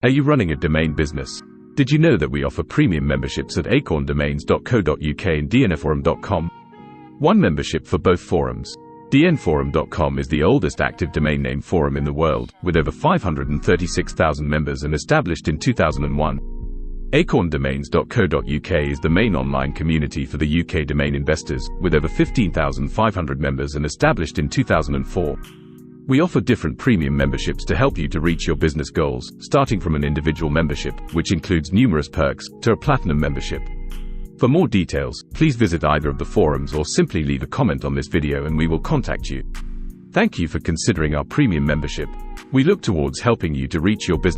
Are you running a domain business? Did you know that we offer premium memberships at acorndomains.co.uk and dnforum.com? One membership for both forums. dnforum.com is the oldest active domain name forum in the world, with over 536,000 members and established in 2001. acorndomains.co.uk is the main online community for the UK domain investors, with over 15,500 members and established in 2004. We offer different premium memberships to help you to reach your business goals, starting from an individual membership, which includes numerous perks, to a platinum membership. For more details, please visit either of the forums or simply leave a comment on this video and we will contact you. Thank you for considering our premium membership. We look towards helping you to reach your business